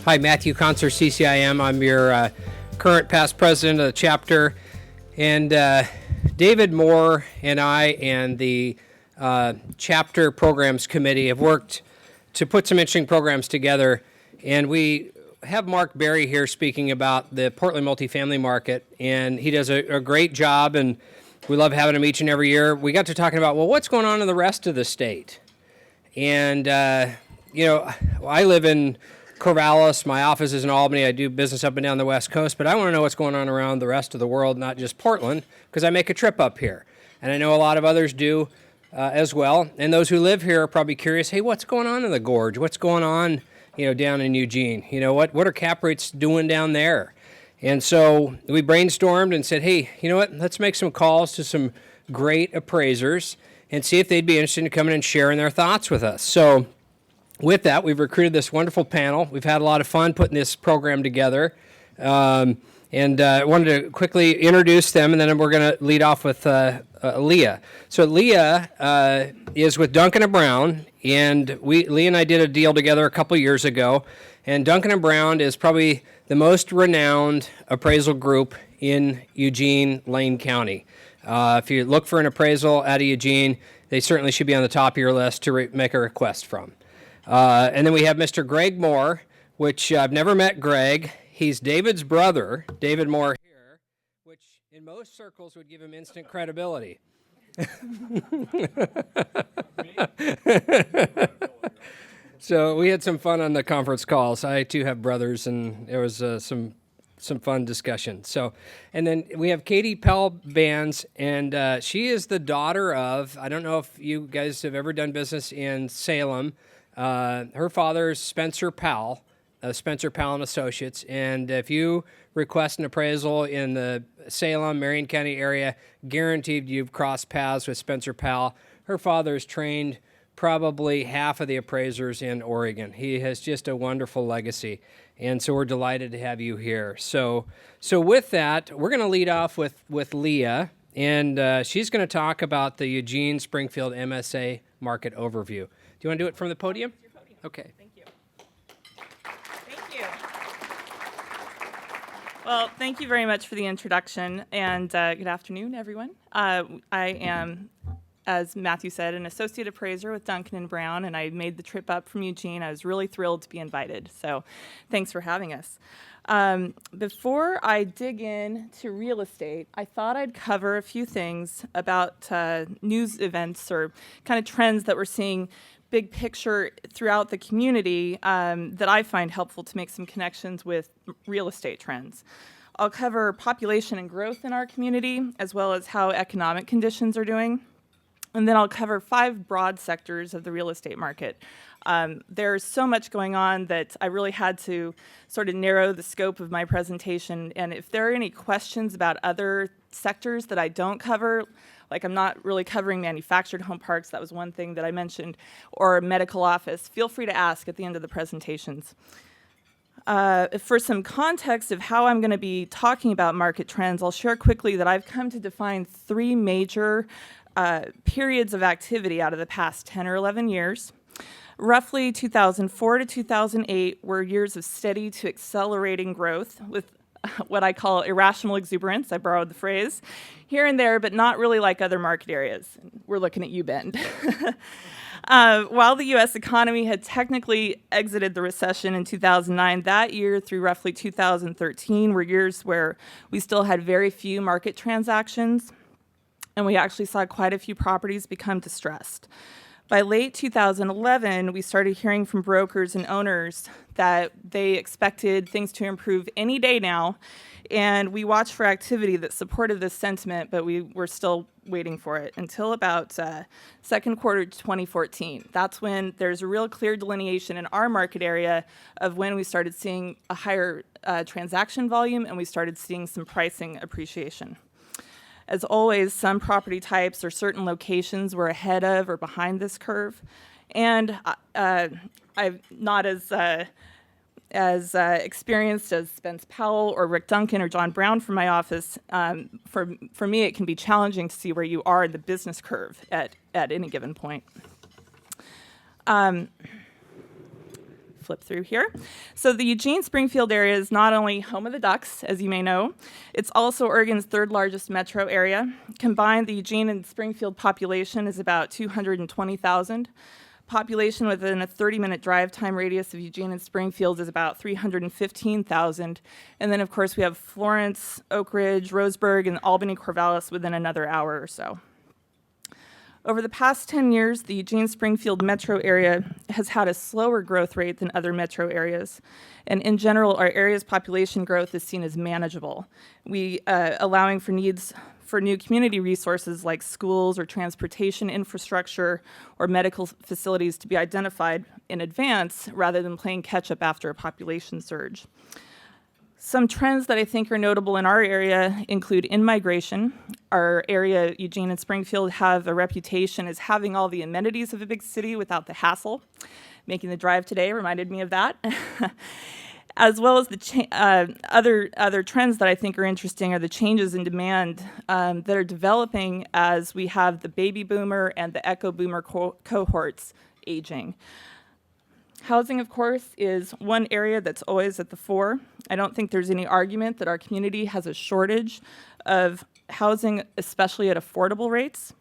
Hi, Matthew Conser, CCIM. I'm your current past president of the chapter. And David Moore and I and the chapter programs committee have worked to put some interesting programs together. And we have Mark Berry here speaking about the Portland multifamily market. And he does a great job, and we love having him each and every year. We got to talking about, well, what's going on in the rest of the state? And, I live in Corvallis. My office is in Albany. I do business up and down the West Coast, but I want to know what's going on around the rest of the world, not just Portland, because I make a trip up here. And I know a lot of others do as well. And those who live here are probably curious, hey, what's going on in the Gorge? What's going on, down in Eugene? What are cap rates doing down there? And so we brainstormed and said, hey, let's make some calls to some great appraisers and see if they'd be interested in coming and sharing their thoughts with us. So with that, we've recruited this wonderful panel. We've had a lot of fun putting this program together. I wanted to quickly introduce them, and then we're going to lead off with Leah. So Leah is with Duncan & Brown, and Leah and I did a deal together a couple years ago. And Duncan & Brown is probably the most renowned appraisal group in Eugene, Lane County. If you look for an appraisal out of Eugene, they certainly should be on the top of your list to make a request from. And then we have Mr. Greg Moore, which I've never met Greg. He's David's brother, David Moore here, which in most circles would give him instant credibility. So we had some fun on the conference calls. I too have brothers, and there was some fun discussion. So, and then we have Katie Pell-Bands, and she is the daughter of, I don't know if you guys have ever done business in Salem. Her father is Spencer Powell, Spencer Powell and Associates, and if you request an appraisal in the Salem, Marion County area, guaranteed you've crossed paths with Spencer Powell. Her father's trained probably half of the appraisers in Oregon. He has just a wonderful legacy, and so we're delighted to have you here. So with that, we're going to lead off with Leah, and she's going to talk about the Eugene Springfield MSA market overview. Do you want to do it from the podium? Okay. Thank you. Thank you. Well, thank you very much for the introduction, and good afternoon, everyone. I am, as Matthew said, an associate appraiser with Duncan & Brown, and I made the trip up from Eugene. I was really thrilled to be invited, so thanks for having us. Before I dig into real estate, I thought I'd cover a few things about news events or kind of trends that we're seeing big picture throughout the community that I find helpful to make some connections with real estate trends. I'll cover population and growth in our community, as well as how economic conditions are doing. And then I'll cover 5 broad sectors of the real estate market. There's so much going on that I really had to sort of narrow the scope of my presentation. And if there are any questions about other sectors that I don't cover, like I'm not really covering manufactured home parks, that was one thing that I mentioned, or medical office, feel free to ask at the end of the presentations. For some context of how I'm going to be talking about market trends, I'll share quickly that I've come to define 3 major periods of activity out of the past 10 or 11 years. Roughly 2004 to 2008 were years of steady to accelerating growth with what I call irrational exuberance. I borrowed the phrase here and there, but not really like other market areas. We're looking at you, Bend. While the U.S. economy had technically exited the recession in 2009, that year through roughly 2013 were years where we still had very few market transactions, and we actually saw quite a few properties become distressed. By late 2011, we started hearing from brokers and owners that they expected things to improve any day now, and we watched for activity that supported this sentiment, but we were still waiting for it until about second quarter 2014. That's when there's a real clear delineation in our market area of when we started seeing a higher transaction volume and we started seeing some pricing appreciation. As always, some property types or certain locations were ahead of or behind this curve. And I'm not as experienced as Spence Powell or Rick Duncan or John Brown from my office. For me, it can be challenging to see where you are in the business curve at any given point. flip through here. So the Eugene-Springfield area is not only home of the Ducks, as you may know, it's also Oregon's third largest metro area. Combined, the Eugene and Springfield population is about 220,000. Population within a 30-minute drive time radius of Eugene and Springfield is about 315,000. And then, of course, we have Florence, Oak Ridge, Roseburg, and Albany-Corvallis within another hour or so. Over the past 10 years, the Eugene-Springfield metro area has had a slower growth rate than other metro areas. And in general, our area's population growth is seen as manageable, allowing for needs for new community resources like schools or transportation infrastructure or medical facilities to be identified in advance rather than playing catch-up after a population surge. Some trends that I think are notable in our area include in-migration. Our area, Eugene and Springfield, have a reputation as having all the amenities of a big city without the hassle. Making the drive today reminded me of that. As well as the other trends that I think are interesting are the changes in demand that are developing as we have the baby boomer and the echo boomer cohorts aging. Housing, of course, is one area that's always at the fore. I don't think there's any argument that our community has a shortage of housing, especially at affordable rates.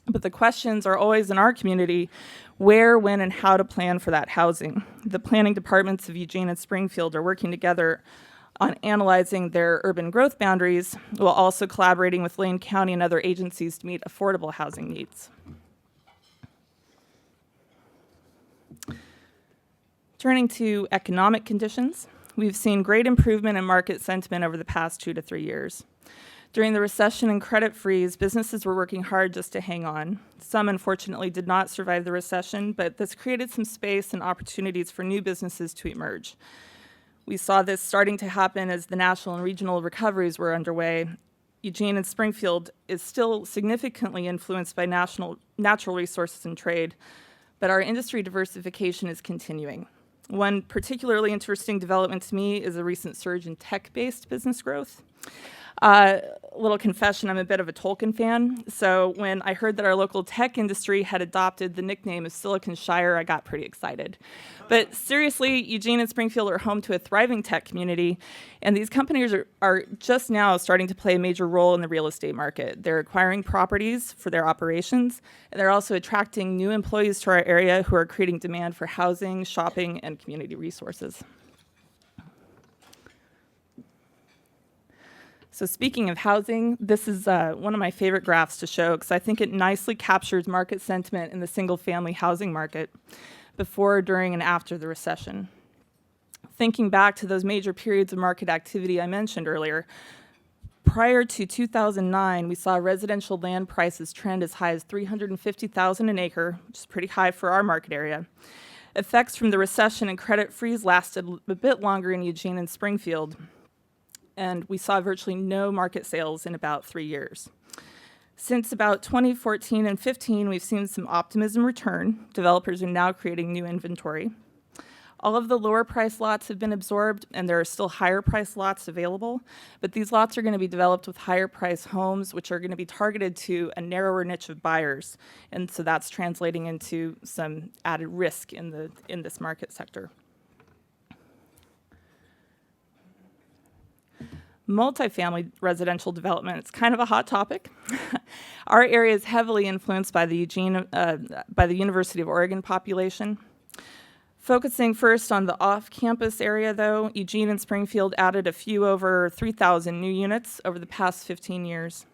But the questions are always in our community, where, when, and how to plan for that housing. The planning departments of Eugene and Springfield are working together on analyzing their urban growth boundaries, while also collaborating with Lane County and other agencies to meet affordable housing needs. Turning to economic conditions, we've seen great improvement in market sentiment over the past 2 to 3 years. During the recession and credit freeze, businesses were working hard just to hang on. Some, unfortunately, did not survive the recession, but this created some space and opportunities for new businesses to emerge. We saw this starting to happen as the national and regional recoveries were underway. Eugene and Springfield is still significantly influenced by natural resources and trade, but our industry diversification is continuing. One particularly interesting development to me is a recent surge in tech-based business growth. Little confession, I'm a bit of a Tolkien fan, so when I heard that our local tech industry had adopted the nickname of Silicon Shire, I got pretty excited. But seriously, Eugene and Springfield are home to a thriving tech community, and these companies are just now starting to play a major role in the real estate market. They're acquiring properties for their operations, and they're also attracting new employees to our area who are creating demand for housing, shopping, and community resources. So speaking of housing, this is one of my favorite graphs to show because I think it nicely captures market sentiment in the single-family housing market before, during, and after the recession. Thinking back to those major periods of market activity I mentioned earlier, prior to 2009, we saw residential land prices trend as high as $350,000 an acre, which is pretty high for our market area. Effects from the recession and credit freeze lasted a bit longer in Eugene and Springfield, and we saw virtually no market sales in about 3 years. Since about 2014 and 15, we've seen some optimism return. Developers are now creating new inventory. All of the lower price lots have been absorbed, and there are still higher price lots available, but these lots are going to be developed with higher price homes, which are going to be targeted to a narrower niche of buyers, and so that's translating into some added risk in this market sector. Multifamily residential development, it's kind of a hot topic. Our area is heavily influenced by the University of Oregon population. Focusing first on the off-campus area, though, Eugene and Springfield added a few over 3,000 new units over the past 15 years.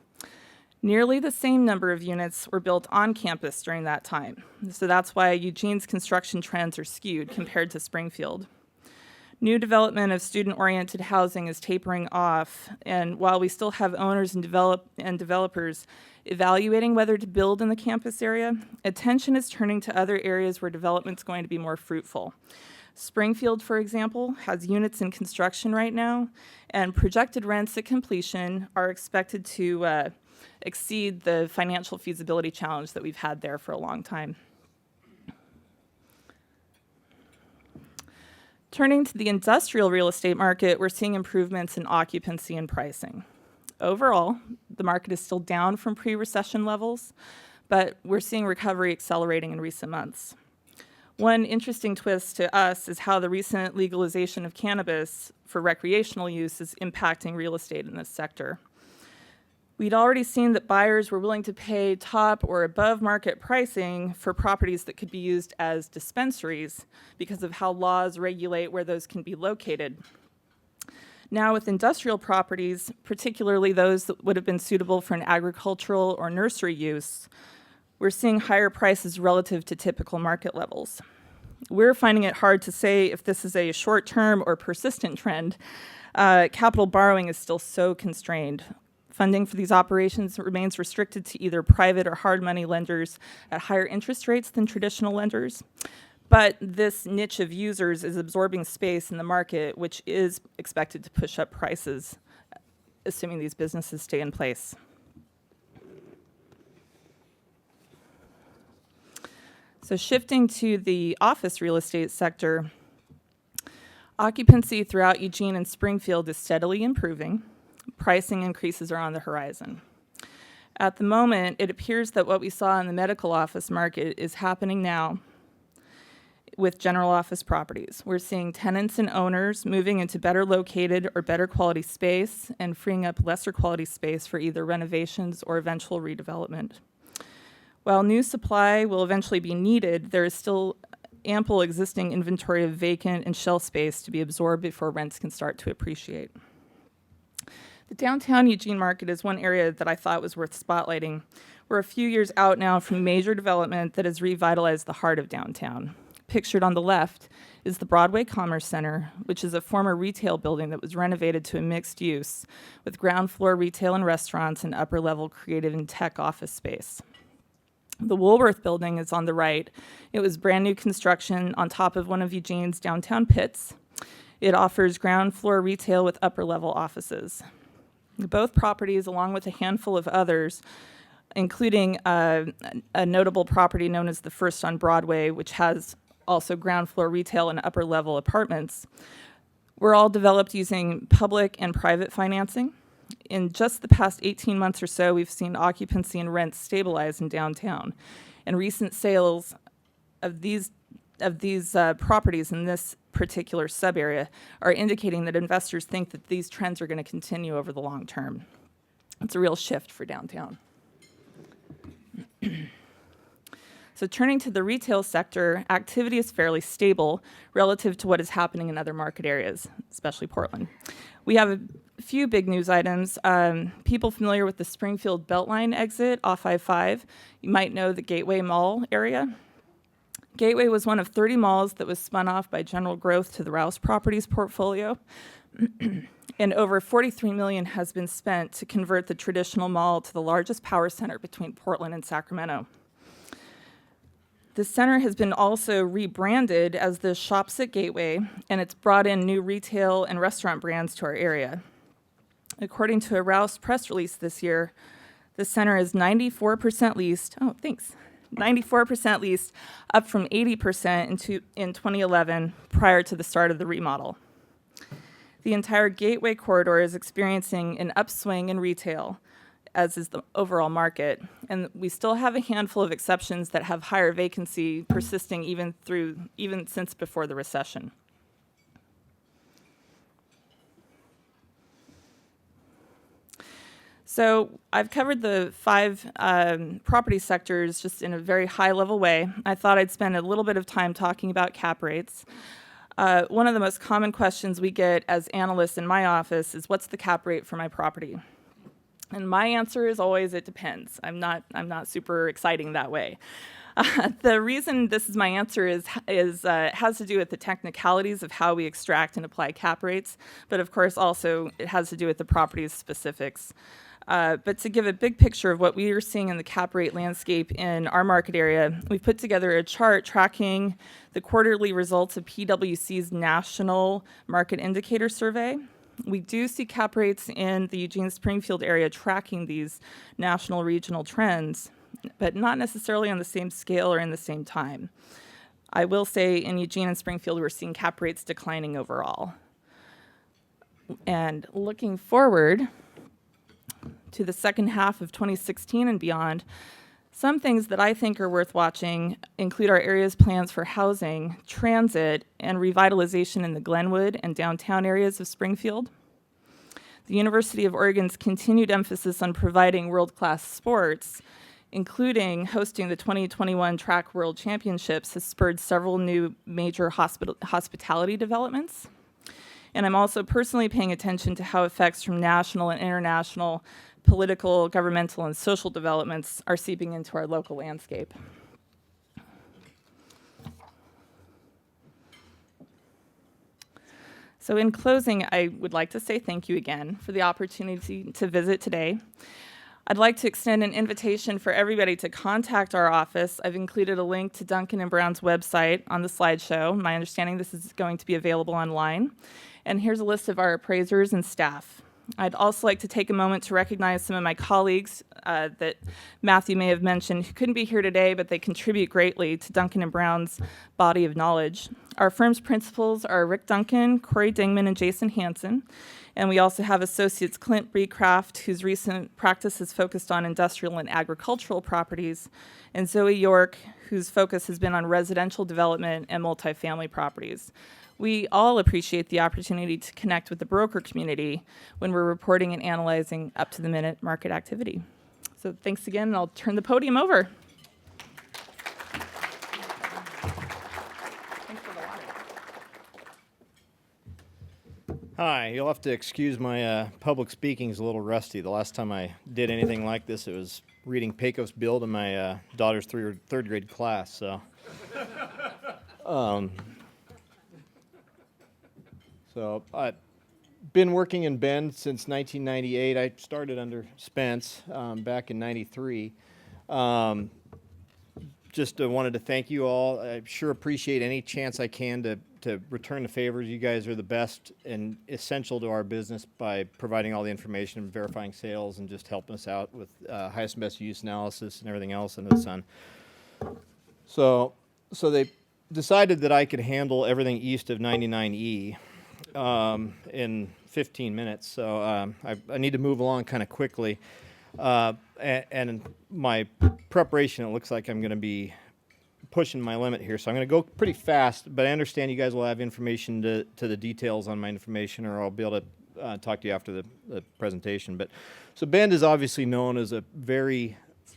Nearly the same number of units were built on campus during that time. So that's why Eugene's construction trends are skewed compared to Springfield. New development of student-oriented housing is tapering off, and while we still have owners and developers evaluating whether to build in the campus area, attention is turning to other areas where development's going to be more fruitful. Springfield, for example, has units in construction right now, and projected rents at completion are expected to exceed the financial feasibility challenge that we've had there for a long time. Turning to the industrial real estate market, we're seeing improvements in occupancy and pricing. Overall, the market is still down from pre-recession levels, but we're seeing recovery accelerating in recent months. One interesting twist to us is how the recent legalization of cannabis for recreational use is impacting real estate in this sector. We'd already seen that buyers were willing to pay top or above market pricing for properties that could be used as dispensaries because of how laws regulate where those can be located. Now with industrial properties, particularly those that would have been suitable for an agricultural or nursery use, we're seeing higher prices relative to typical market levels. We're finding it hard to say if this is a short-term or persistent trend. Capital borrowing is still so constrained. Funding for these operations remains restricted to either private or hard money lenders at higher interest rates than traditional lenders. But this niche of users is absorbing space in the market, which is expected to push up prices, assuming these businesses stay in place. So shifting to the office real estate sector, occupancy throughout Eugene and Springfield is steadily improving. Pricing increases are on the horizon. At the moment, it appears that what we saw in the medical office market is happening now with general office properties. We're seeing tenants and owners moving into better located or better quality space and freeing up lesser quality space for either renovations or eventual redevelopment. While new supply will eventually be needed, there is still ample existing inventory of vacant and shell space to be absorbed before rents can start to appreciate. The downtown Eugene market is one area that I thought was worth spotlighting. We're a few years out now from major development that has revitalized the heart of downtown. Pictured on the left is the Broadway Commerce Center, which is a former retail building that was renovated to a mixed use with ground floor retail and restaurants and upper level creative and tech office space. The Woolworth building is on the right. It was brand new construction on top of one of Eugene's downtown pits. It offers ground floor retail with upper level offices. Both properties, along with a handful of others, including a notable property known as the First on Broadway, which has also ground floor retail and upper level apartments, were all developed using public and private financing. In just the past 18 months or so, we've seen occupancy and rents stabilize in downtown. And recent sales of these properties in this particular sub-area are indicating that investors think that these trends are going to continue over the long term. It's a real shift for downtown. So turning to the retail sector, activity is fairly stable relative to what is happening in other market areas, especially Portland. We have a few big news items. People familiar with the Springfield Beltline exit off I-5, you might know the Gateway Mall area. Gateway was one of 30 malls that was spun off by General Growth to the Rouse Properties portfolio. And over $43 million has been spent to convert the traditional mall to the largest power center between Portland and Sacramento. The center has been also rebranded as the Shops at Gateway, and it's brought in new retail and restaurant brands to our area. According to a Rouse press release this year, the center is 94% leased. 94% leased, up from 80% in 2011, prior to the start of the remodel. The entire Gateway corridor is experiencing an upswing in retail, as is the overall market, and we still have a handful of exceptions that have higher vacancy persisting even since before the recession. So I've covered the 5 property sectors just in a very high-level way. I thought I'd spend a little bit of time talking about cap rates. One of the most common questions we get as analysts in my office is, what's the cap rate for my property? And my answer is always, it depends. I'm not super exciting that way. The reason this is my answer has to do with the technicalities of how we extract and apply cap rates, but of course also it has to do with the property's specifics. But to give a big picture of what we are seeing in the cap rate landscape in our market area, we've put together a chart tracking the quarterly results of PwC's National Market Indicator Survey. We do see cap rates in the Eugene-Springfield area tracking these national regional trends, but not necessarily on the same scale or in the same time. I will say in Eugene and Springfield, we're seeing cap rates declining overall. And looking forward to the second half of 2016 and beyond, Some things that I think are worth watching include our area's plans for housing, transit, and revitalization in the Glenwood and downtown areas of Springfield. The University of Oregon's continued emphasis on providing world-class sports, including hosting the 2021 Track World Championships, has spurred several new major hospitality developments. And I'm also personally paying attention to how effects from national and international political, governmental, and social developments are seeping into our local landscape. So in closing, I would like to say thank you again for the opportunity to visit today. I'd like to extend an invitation for everybody to contact our office. I've included a link to Duncan & Brown's website on the slideshow. My understanding this is going to be available online. And here's a list of our appraisers and staff. I'd also like to take a moment to recognize some of my colleagues that Matthew may have mentioned who couldn't be here today, but they contribute greatly to Duncan & Brown's body of knowledge. Our firm's principals are Rick Duncan, Corey Dingman, and Jason Hansen. And we also have associates Clint Breecraft, whose recent practice is focused on industrial and agricultural properties, and Zoe York, whose focus has been on residential development and multifamily properties. We all appreciate the opportunity to connect with the broker community when we're reporting and analyzing up-to-the-minute market activity. So thanks again, and I'll turn the podium over. Thanks for the water. Hi, you'll have to excuse my public speaking is a little rusty. The last time I did anything like this, it was reading Pecos Bill in my daughter's third grade class. So I've been working in Bend since 1998. I started under Spence back in '93. Just wanted to thank you all. I sure appreciate any chance I can to return the favors. You guys are the best and essential to our business by providing all the information and verifying sales and just helping us out with highest and best use analysis and everything else under the sun. So they decided that I could handle everything east of 99E in 15 minutes. So I need to move along kind of quickly. And my preparation, it looks like I'm going to be pushing my limit here. So I'm going to go pretty fast, but I understand you guys will have information to the details on my information, or I'll be able to talk to you after the presentation. So Bend is obviously known as a very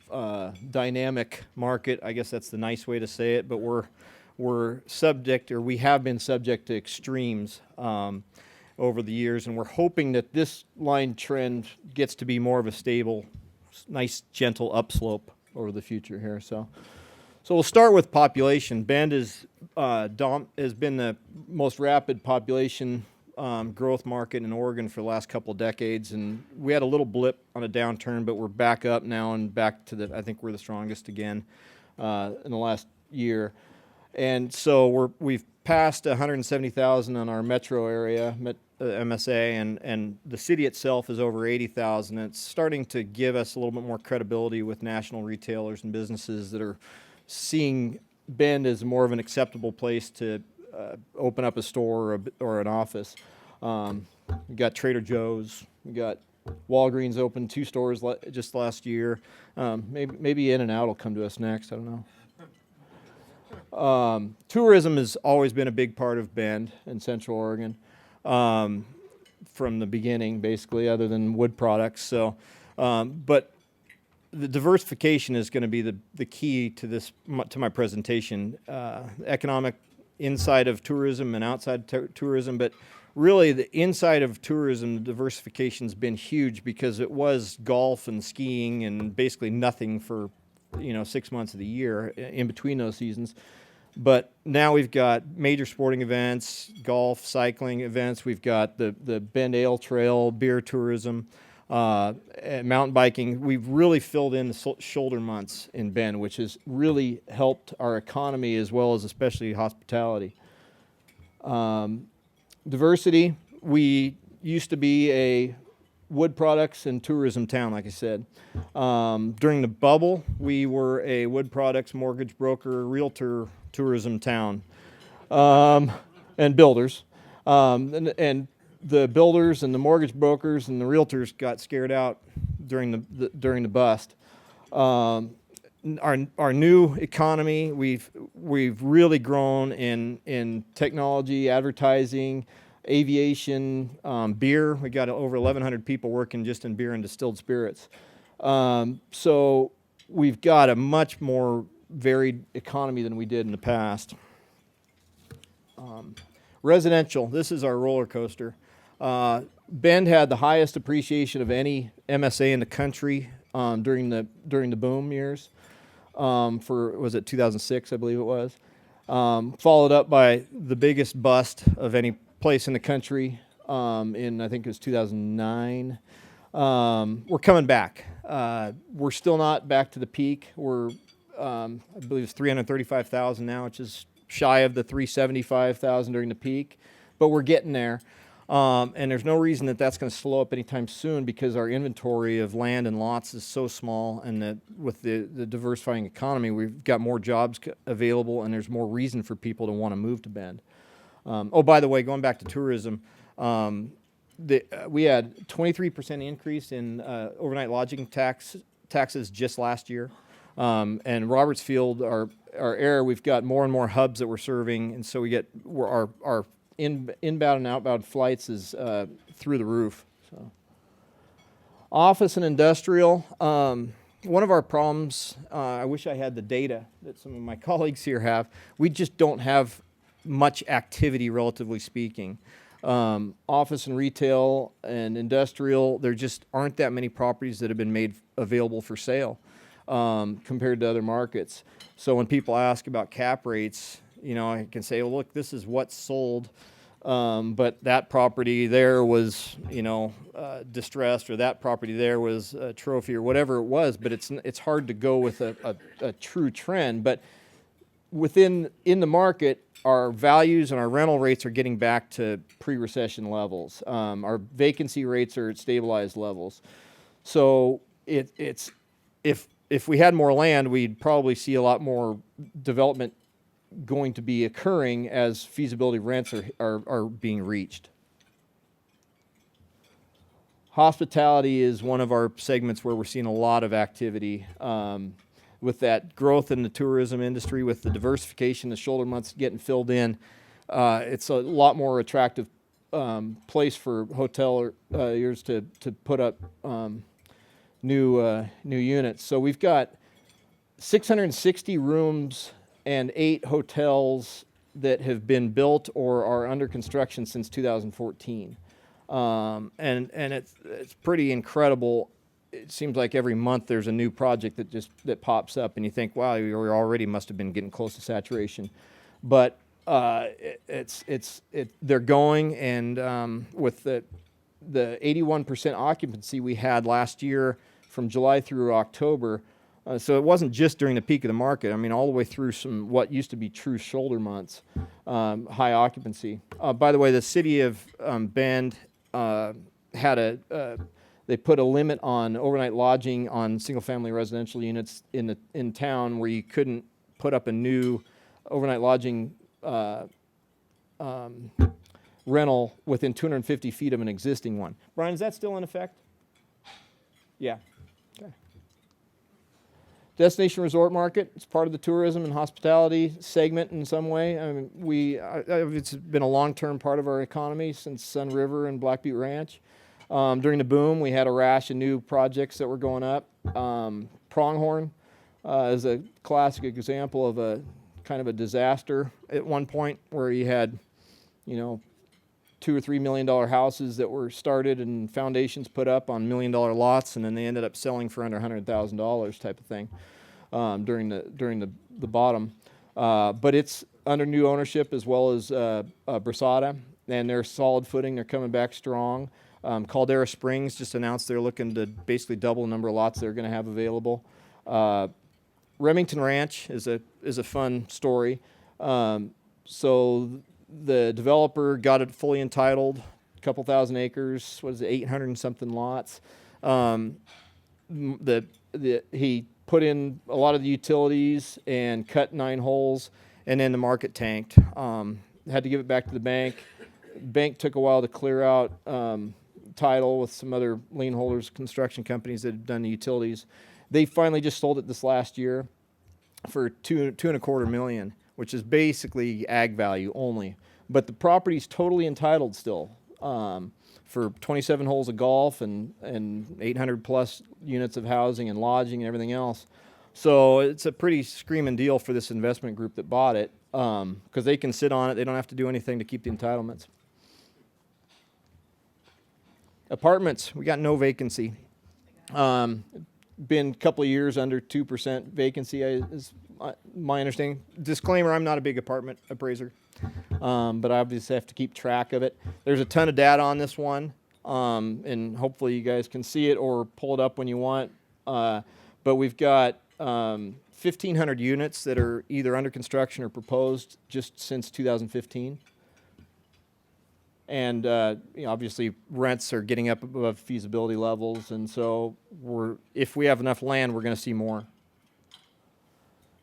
dynamic market. I guess that's the nice way to say it, but we're subject, or we have been subject to extremes over the years, and we're hoping that this line trend gets to be more of a stable, nice, gentle upslope over the future here. So we'll start with population. Bend has been the most rapid population growth market in Oregon for the last couple of decades, and we had a little blip on a downturn, but we're back up now and back to I think we're the strongest again in the last year. And so we've passed 170,000 on our metro area, MSA, and the city itself is over 80,000. It's starting to give us a little bit more credibility with national retailers and businesses that are seeing Bend as more of an acceptable place to open up a store or an office. We got Trader Joe's, we got Walgreens opened 2 stores just last year. Maybe In-N-Out will come to us next. I don't know. Tourism has always been a big part of Bend in Central Oregon from the beginning, basically, other than wood products. So, but the diversification is going to be the key to my presentation. Economic inside of tourism and outside tourism, but really the inside of tourism, the diversification's been huge because it was golf and skiing and basically nothing for 6 months of the year in between those seasons. But now we've got major sporting events, golf, cycling events. We've got the Bend Ale Trail, beer tourism, mountain biking. We've really filled in the shoulder months in Bend, which has really helped our economy as well as especially hospitality. Diversity, we used to be a wood products and tourism town, like I said. During the bubble, we were a wood products, mortgage broker, realtor, tourism town, and builders. And the builders and the mortgage brokers and the realtors got scared out during the bust. our new economy, we've really grown in technology, advertising, aviation, beer. We got over 1,100 people working just in beer and distilled spirits. So we've got a much more varied economy than we did in the past. Residential, this is our roller coaster. Bend had the highest appreciation of any MSA in the country during the boom years. Was it 2006, I believe it was. Followed up by the biggest bust of any place in the country in, I think it was 2009. We're coming back. We're still not back to the peak. We're, I believe it's 335,000 now, which is shy of the 375,000 during the peak, but we're getting there. And there's no reason that that's going to slow up anytime soon because our inventory of land and lots is so small, and that with the diversifying economy, we've got more jobs available, and there's more reason for people to want to move to Bend. Oh, by the way, going back to tourism, we had 23% increase in overnight lodging taxes just last year. And Robertsfield, our area, we've got more and more hubs that we're serving, and so our inbound and outbound flights is through the roof. So, office and industrial. One of our problems, I wish I had the data that some of my colleagues here have. We just don't have much activity, relatively speaking. Office and retail and industrial, there just aren't that many properties that have been made available for sale compared to other markets. So when people ask about cap rates, I can say, well, look, this is what's sold, but that property there was, distressed, or that property there was a trophy, or whatever it was. But it's hard to go with a true trend. But in the market, our values and our rental rates are getting back to pre-recession levels. Our vacancy rates are at stabilized levels. So if we had more land, we'd probably see a lot more development going to be occurring as feasibility rents are being reached. Hospitality is one of our segments where we're seeing a lot of activity. With that growth in the tourism industry, with the diversification, the shoulder months getting filled in, it's a lot more attractive place for hoteliers to put up new units. So we've got 660 rooms and 8 hotels that have been built or are under construction since 2014. And it's pretty incredible. It seems like every month there's a new project that pops up, and you think, wow, we already must have been getting close to saturation. But they're going, and with the 81% occupancy we had last year from July through October. So it wasn't just during the peak of the market. I mean, all the way through what used to be true shoulder months, high occupancy. By the way, the city of Bend they put a limit on overnight lodging on single-family residential units in town, where you couldn't put up a new overnight lodging rental within 250 feet of an existing one. Brian, is that still in effect? Yeah. Okay. Destination resort market, it's part of the tourism and hospitality segment in some way. I mean, it's been a long-term part of our economy since Sun River and Black Butte Ranch. During the boom, we had a rash of new projects that were going up. Pronghorn is a classic example of a kind of a disaster at one point, where you had, $2 or $3 million houses that were started and foundations put up on $1 million lots, and then they ended up selling for under $100,000 type of thing during the bottom. But it's under new ownership, as well as Brasada, and they're solid footing. They're coming back strong. Caldera Springs just announced they're looking to basically double the number of lots they're going to have available. Remington Ranch is a fun story. So the developer got it fully entitled, a couple thousand acres, 800 and something lots. He put in a lot of the utilities and cut 9 holes, and then the market tanked. Had to give it back to the bank. Bank took a while to clear out title with some other lien holders, construction companies that had done the utilities. They finally just sold it this last year for $2.25 million, which is basically ag value only. But the property's totally entitled still for 27 holes of golf and 800 plus units of housing and lodging and everything else. So it's a pretty screaming deal for this investment group that bought it because they can sit on it. They don't have to do anything to keep the entitlements. Apartments, we got no vacancy. Been a couple of years under 2% vacancy is my understanding. Disclaimer, I'm not a big apartment appraiser, but I obviously have to keep track of it. There's a ton of data on this one, and hopefully you guys can see it or pull it up when you want. But we've got 1,500 units that are either under construction or proposed just since 2015. And obviously rents are getting up above feasibility levels, and so if we have enough land, we're going to see more.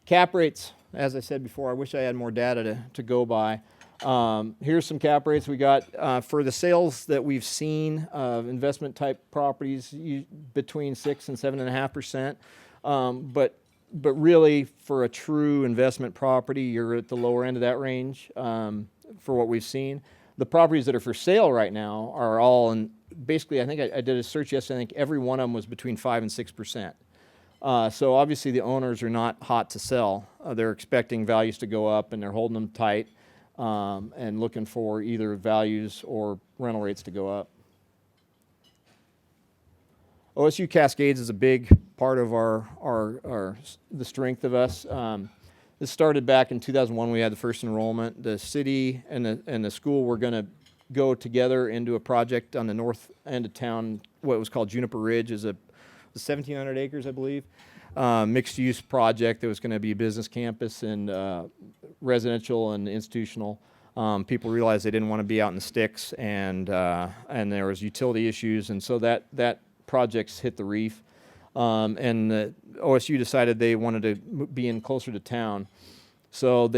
Cap rates, as I said before, I wish I had more data to go by. Here's some cap rates we got for the sales that we've seen of investment type properties between 6 and 7.5%. But really, for a true investment property, you're at the lower end of that range for what we've seen. The properties that are for sale right now are all in, basically, I think I did a search yesterday, I think every one of them was between 5 and 6%. So obviously the owners are not hot to sell. They're expecting values to go up and they're holding them tight and looking for either values or rental rates to go up. OSU Cascades is a big part of the strength of us. This started back in 2001. We had the first enrollment. The city and the school were going to go together into a project on the north end of town. What was called Juniper Ridge is a 1,700 acres, I believe, mixed-use project that was going to be a business campus and residential and institutional. People realized they didn't want to be out in the sticks, and there was utility issues, and so that project's hit the reef. And the OSU decided they wanted to be in closer to town. So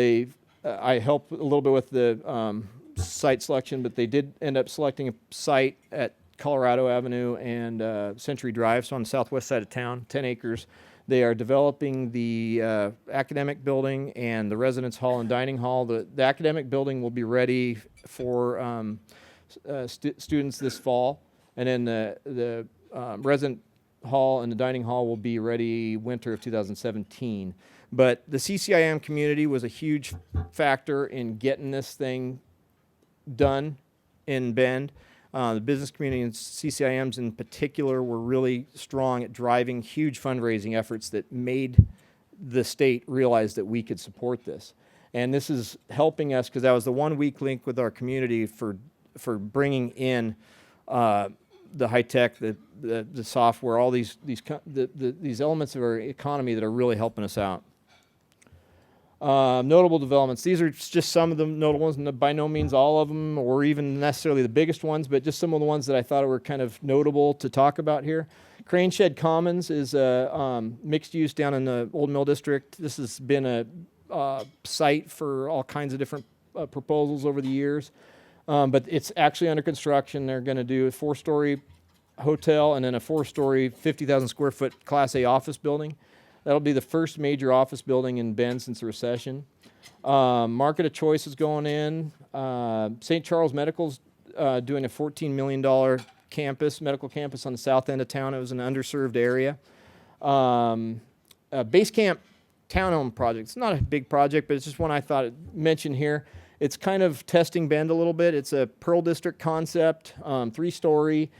I helped a little bit with the site selection, but they did end up selecting a site at Colorado Avenue and Century Drive, so on the southwest side of town, 10 acres. They are developing the academic building and the residence hall and dining hall. The academic building will be ready for students this fall, and then the resident hall and the dining hall will be ready winter of 2017. But the CCIM community was a huge factor in getting this thing done in Bend. The business community and CCIMs in particular were really strong at driving huge fundraising efforts that made the state realize that we could support this. And this is helping us because that was the one weak link with our community for bringing in the high tech, the software, all these elements of our economy that are really helping us out. Notable developments. These are just some of the notable ones, and by no means all of them, or even necessarily the biggest ones, but just some of the ones that I thought were kind of notable to talk about here. Crane Shed Commons is a mixed use down in the Old Mill District. This has been a site for all kinds of different proposals over the years, but it's actually under construction. They're going to do a 4-story hotel and then a 4-story, 50,000 square foot Class A office building. That'll be the first major office building in Bend since the recession. Market of Choice is going in. St. Charles Medical's doing a $14 million medical campus on the south end of town. It was an underserved area. Base Camp Townhome project. It's not a big project, but it's just one I thought I'd mention here. It's kind of testing Bend a little bit. It's a Pearl District concept, 3-story.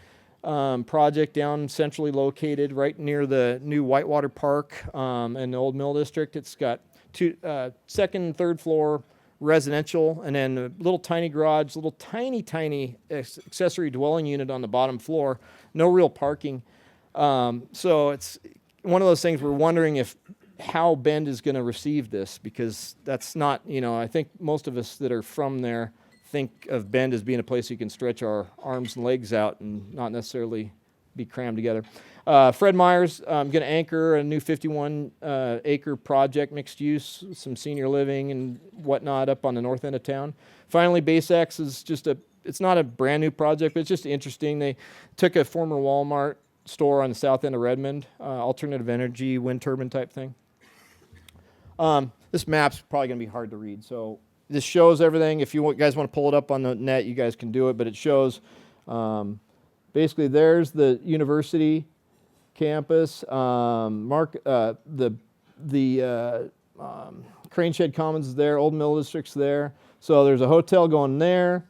Project down centrally located right near the new Whitewater Park and the Old Mill District. It's got second and third floor residential and then a little tiny garage, little tiny accessory dwelling unit on the bottom floor. No real parking. So it's one of those things we're wondering how Bend is going to receive this, because that's not, I think most of us that are from there think of Bend as being a place you can stretch our arms and legs out and not necessarily be crammed together. Fred Meyer's going to anchor a new 51-acre project, mixed use, some senior living and whatnot up on the north end of town. Finally, BaseX is it's not a brand new project, but it's just interesting. They took a former Walmart store on the south end of Redmond, alternative energy, wind turbine type thing. This map's probably going to be hard to read, so this shows everything. If you guys want to pull it up on the net, you guys can do it, but it shows basically there's the university campus, the Crane Shed Commons is there, Old Mill District's there. So there's a hotel going there's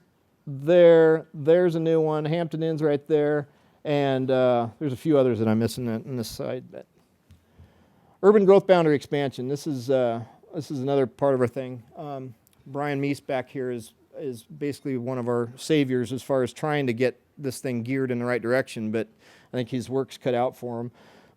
a new one, Hampton Inn's right there, and there's a few others that I'm missing in this side. But urban growth boundary expansion, this is another part of our thing. Brian Meese back here is basically one of our saviors as far as trying to get this thing geared in the right direction, but I think his work's cut out for him.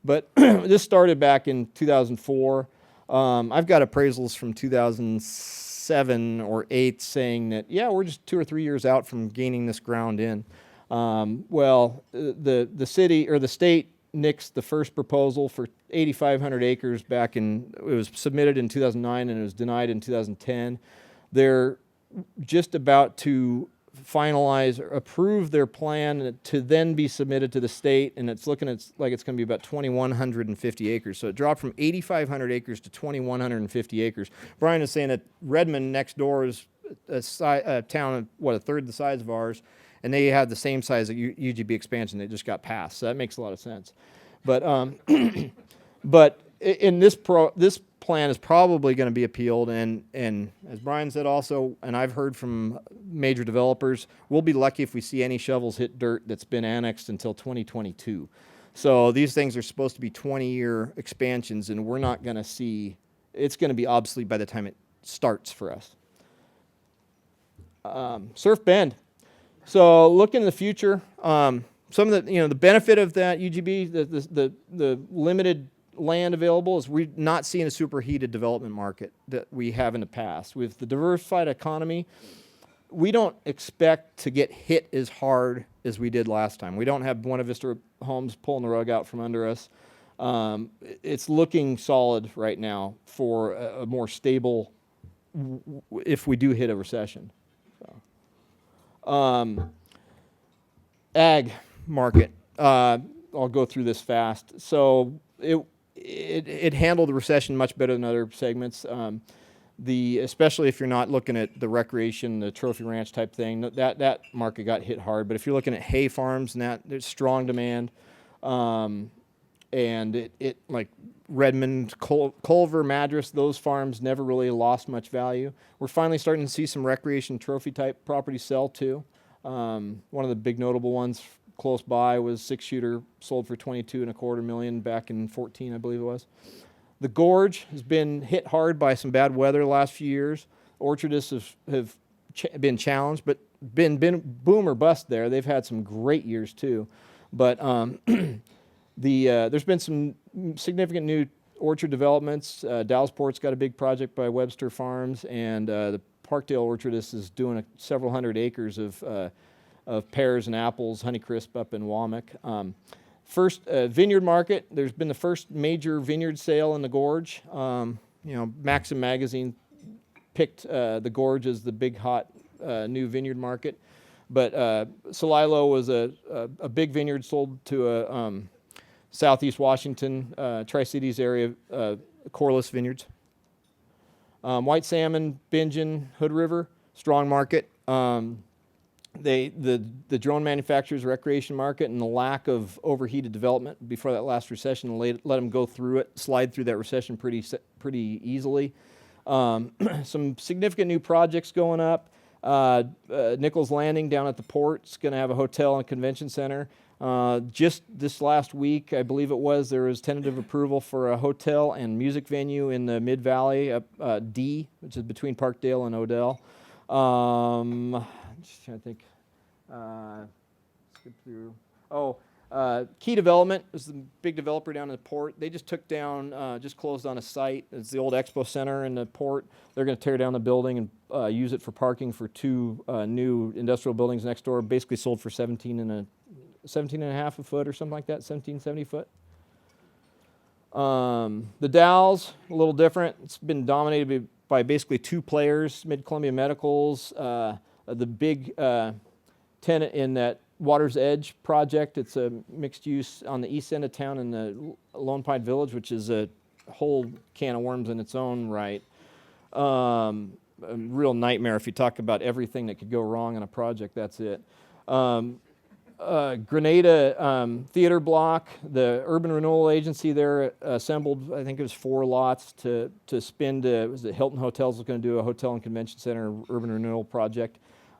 But this started back in 2004. I've got appraisals from 2007 or 8 saying that, yeah, we're just 2 or 3 years out from gaining this ground in. Well, the city or the state nixed the first proposal for 8,500 acres back in, it was submitted in 2009 and it was denied in 2010. They're just about to finalize or approve their plan to then be submitted to the state, and it's looking like it's going to be about 2,150 acres. So it dropped from 8,500 acres to 2,150 acres. Brian is saying that Redmond next door is a town of, a third the size of ours, and they have the same size of UGB expansion. They just got passed, so that makes a lot of sense. But but in this plan is probably going to be appealed, and as Brian said also, and I've heard from major developers, we'll be lucky if we see any shovels hit dirt that's been annexed until 2022. So these things are supposed to be 20-year expansions, and we're not going to see, it's going to be obsolete by the time it starts for us. Surf Bend. So looking in the future, some of the, the benefit of that UGB, the limited land available is we're not seeing a superheated development market that we have in the past. With the diversified economy, we don't expect to get hit as hard as we did last time. We don't have Buena Vista Homes pulling the rug out from under us. It's looking solid right now for a more stable if we do hit a recession. So. Ag market. I'll go through this fast. So it handled the recession much better than other segments. Especially if you're not looking at the recreation, the trophy ranch type thing, that market got hit hard. But if you're looking at hay farms and there's strong demand, and it like Redmond, Culver, Madras, those farms never really lost much value. We're finally starting to see some recreation trophy type properties sell too. One of the big notable ones close by was 6-shooter, sold for $22.25 million back in 14, I believe it was. The Gorge has been hit hard by some bad weather the last few years. Orchardists have been challenged, but been boom or bust there. They've had some great years too. But there's been some significant new orchard developments. Dallas Port's got a big project by Webster Farms, and the Parkdale Orchardist is doing several hundred acres of pears and apples, Honeycrisp up in Wamak. First vineyard market, there's been the first major vineyard sale in the Gorge. Maxim Magazine picked the Gorge as the big hot new vineyard market. But Celilo was a big vineyard sold to a Southeast Washington, Tri-Cities area, Corliss Vineyards. White salmon, Bingen, Hood River, strong market. The drone manufacturers, recreation market, and the lack of overheated development before that last recession let them go through it, slide through that recession pretty easily. Some significant new projects going up. Nichols Landing down at the port is going to have a hotel and convention center. Just this last week, I believe it was, there was tentative approval for a hotel and music venue in the Mid-Valley, D, which is between Parkdale and Odell. Just trying to think. Skip through. Key Development is the big developer down in the port. They just took down, just closed on a site. It's the old expo center in the port. They're going to tear down the building and use it for parking for 2 new industrial buildings next door. Basically sold for 17 and a half a foot or something like that, 1770 foot. The Dalles, a little different. It's been dominated by basically 2 players, Mid-Columbia Medicals, the big tenant in that Water's Edge project. It's a mixed use on the east end of town in the Lone Pine Village, which is a whole can of worms in its own right. A real nightmare. If you talk about everything that could go wrong in a project, that's it. Grenada theater block, the Urban Renewal Agency there assembled, I think it was 4 lots to spin to, was it Hilton Hotels was going to do a hotel and convention center urban renewal project.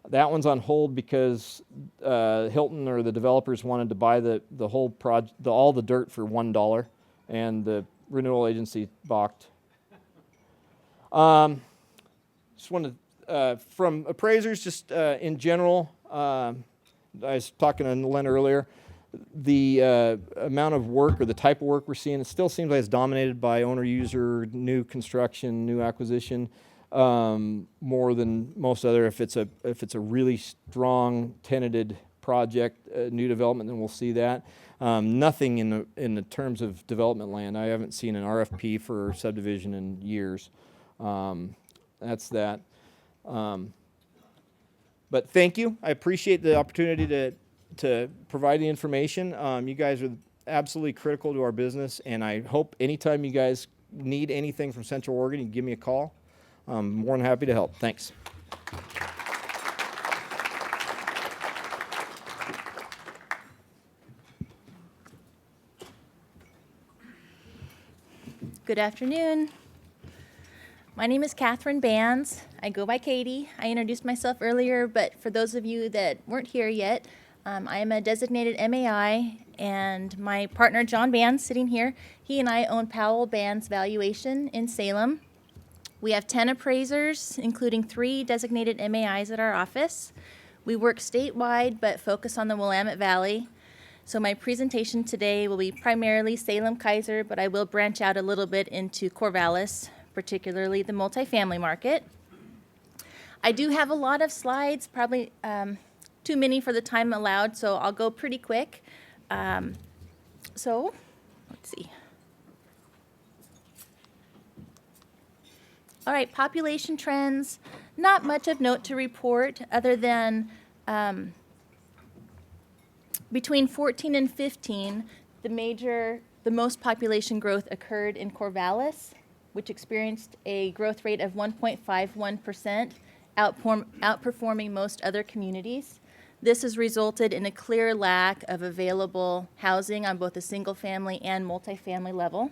That one's on hold because Hilton or the developers wanted to buy the whole project, all the dirt for $1, and the renewal agency balked. Just wanted from appraisers, just in general. I was talking to Len earlier, the amount of work or the type of work we're seeing, it still seems like it's dominated by owner-user, new construction, new acquisition, more than most other. If it's a really strong tenanted project, new development, then we'll see that. Nothing in the terms of development land. I haven't seen an RFP for subdivision in years. That's that. But thank you. I appreciate the opportunity to provide the information. You guys are absolutely critical to our business, and I hope anytime you guys need anything from Central Oregon, you can give me a call. I'm more than happy to help. Thanks. Good afternoon. My name is Catherine Bands. I go by Katie. I introduced myself earlier, but for those of you that weren't here yet, I am a designated MAI, and my partner John Bands, sitting here, he and I own Powell Bands Valuation in Salem. We have 10 appraisers, including 3 designated MAIs at our office. We work statewide, but focus on the Willamette Valley. So my presentation today will be primarily Salem-Keizer, but I will branch out a little bit into Corvallis, particularly the multifamily market. I do have a lot of slides, probably too many for the time allowed, so I'll go pretty quick. So, let's see. All right, population trends. Not much of note to report other than between 14 and 15, the most population growth occurred in Corvallis, which experienced a growth rate of 1.51%, outperforming most other communities. This has resulted in a clear lack of available housing on both a single-family and multifamily level.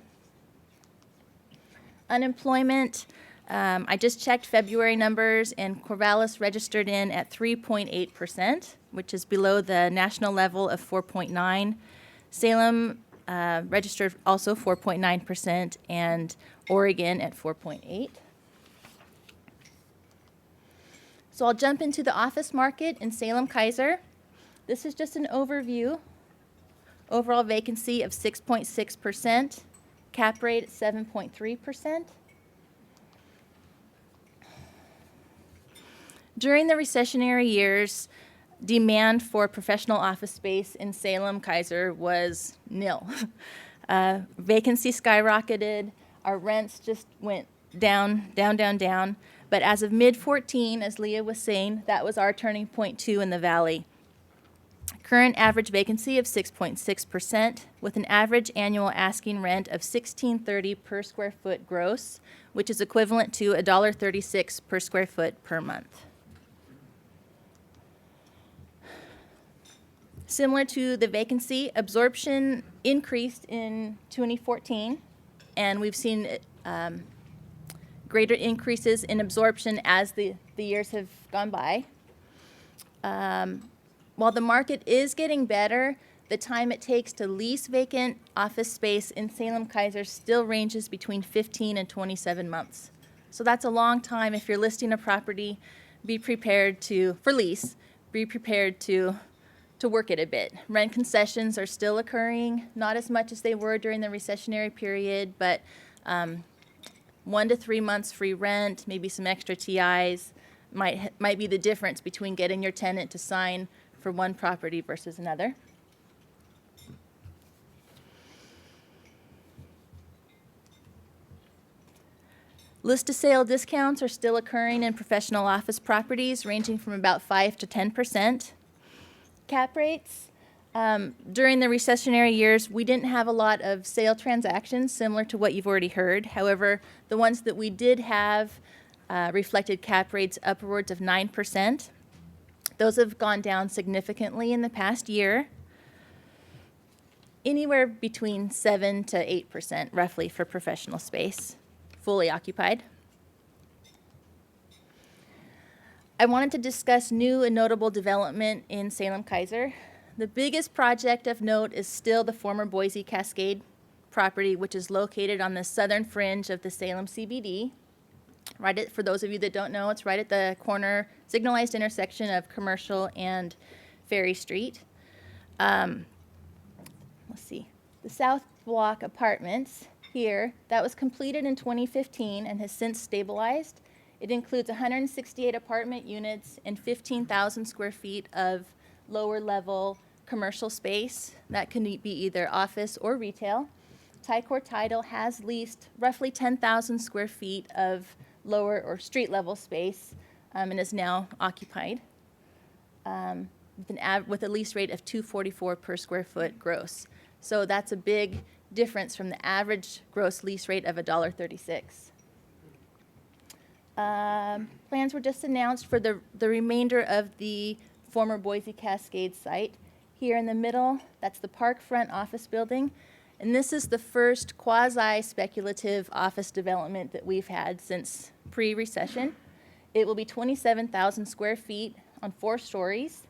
Unemployment, I just checked February numbers, and Corvallis registered in at 3.8%, which is below the national level of 4.9%. Salem registered also 4.9%, and Oregon at 4.8%. So I'll jump into the office market in Salem-Keizer. This is just an overview. Overall vacancy of 6.6%, cap rate at 7.3%. During the recessionary years, demand for professional office space in Salem-Keizer was nil. Vacancy skyrocketed. Our rents just went down, down, down, down. But as of mid-14, as Leah was saying, that was our turning point too in the valley. Current average vacancy of 6.6%, with an average annual asking rent of $16.30 per square foot gross, which is equivalent to $1.36 per square foot per month. Similar to the vacancy, absorption increased in 2014, and we've seen greater increases in absorption as the years have gone by. While the market is getting better, the time it takes to lease vacant office space in Salem-Keizer still ranges between 15 and 27 months. So that's a long time. If you're listing a property, be prepared for lease, be prepared to work it a bit. Rent concessions are still occurring, not as much as they were during the recessionary period, but 1 to 3 months free rent, maybe some extra TIs might be the difference between getting your tenant to sign for one property versus another. List to sale discounts are still occurring in professional office properties, ranging from about 5 to 10%. Cap rates. During the recessionary years, we didn't have a lot of sale transactions similar to what you've already heard. However, the ones that we did have reflected cap rates upwards of 9%. Those have gone down significantly in the past year, anywhere between 7 to 8% roughly for professional space, fully occupied. I wanted to discuss new and notable development in Salem-Keizer. The biggest project of note is still the former Boise Cascade property, which is located on the southern fringe of the Salem CBD. For those of you that don't know, it's right at the corner, signalized intersection of Commercial and Ferry Street. Let's see, the South Block Apartments here, that was completed in 2015 and has since stabilized. It includes 168 apartment units and 15,000 square feet of lower level commercial space. That can be either office or retail. Ticor Title has leased roughly 10,000 square feet of lower or street level space and is now occupied with a lease rate of $244 per square foot gross. So that's a big difference from the average gross lease rate of $1.36. Plans were just announced for the remainder of the former Boise Cascade site. Here in the middle, that's the Parkfront office building. And this is the first quasi-speculative office development that we've had since pre-recession. It will be 27,000 square feet on 4 stories.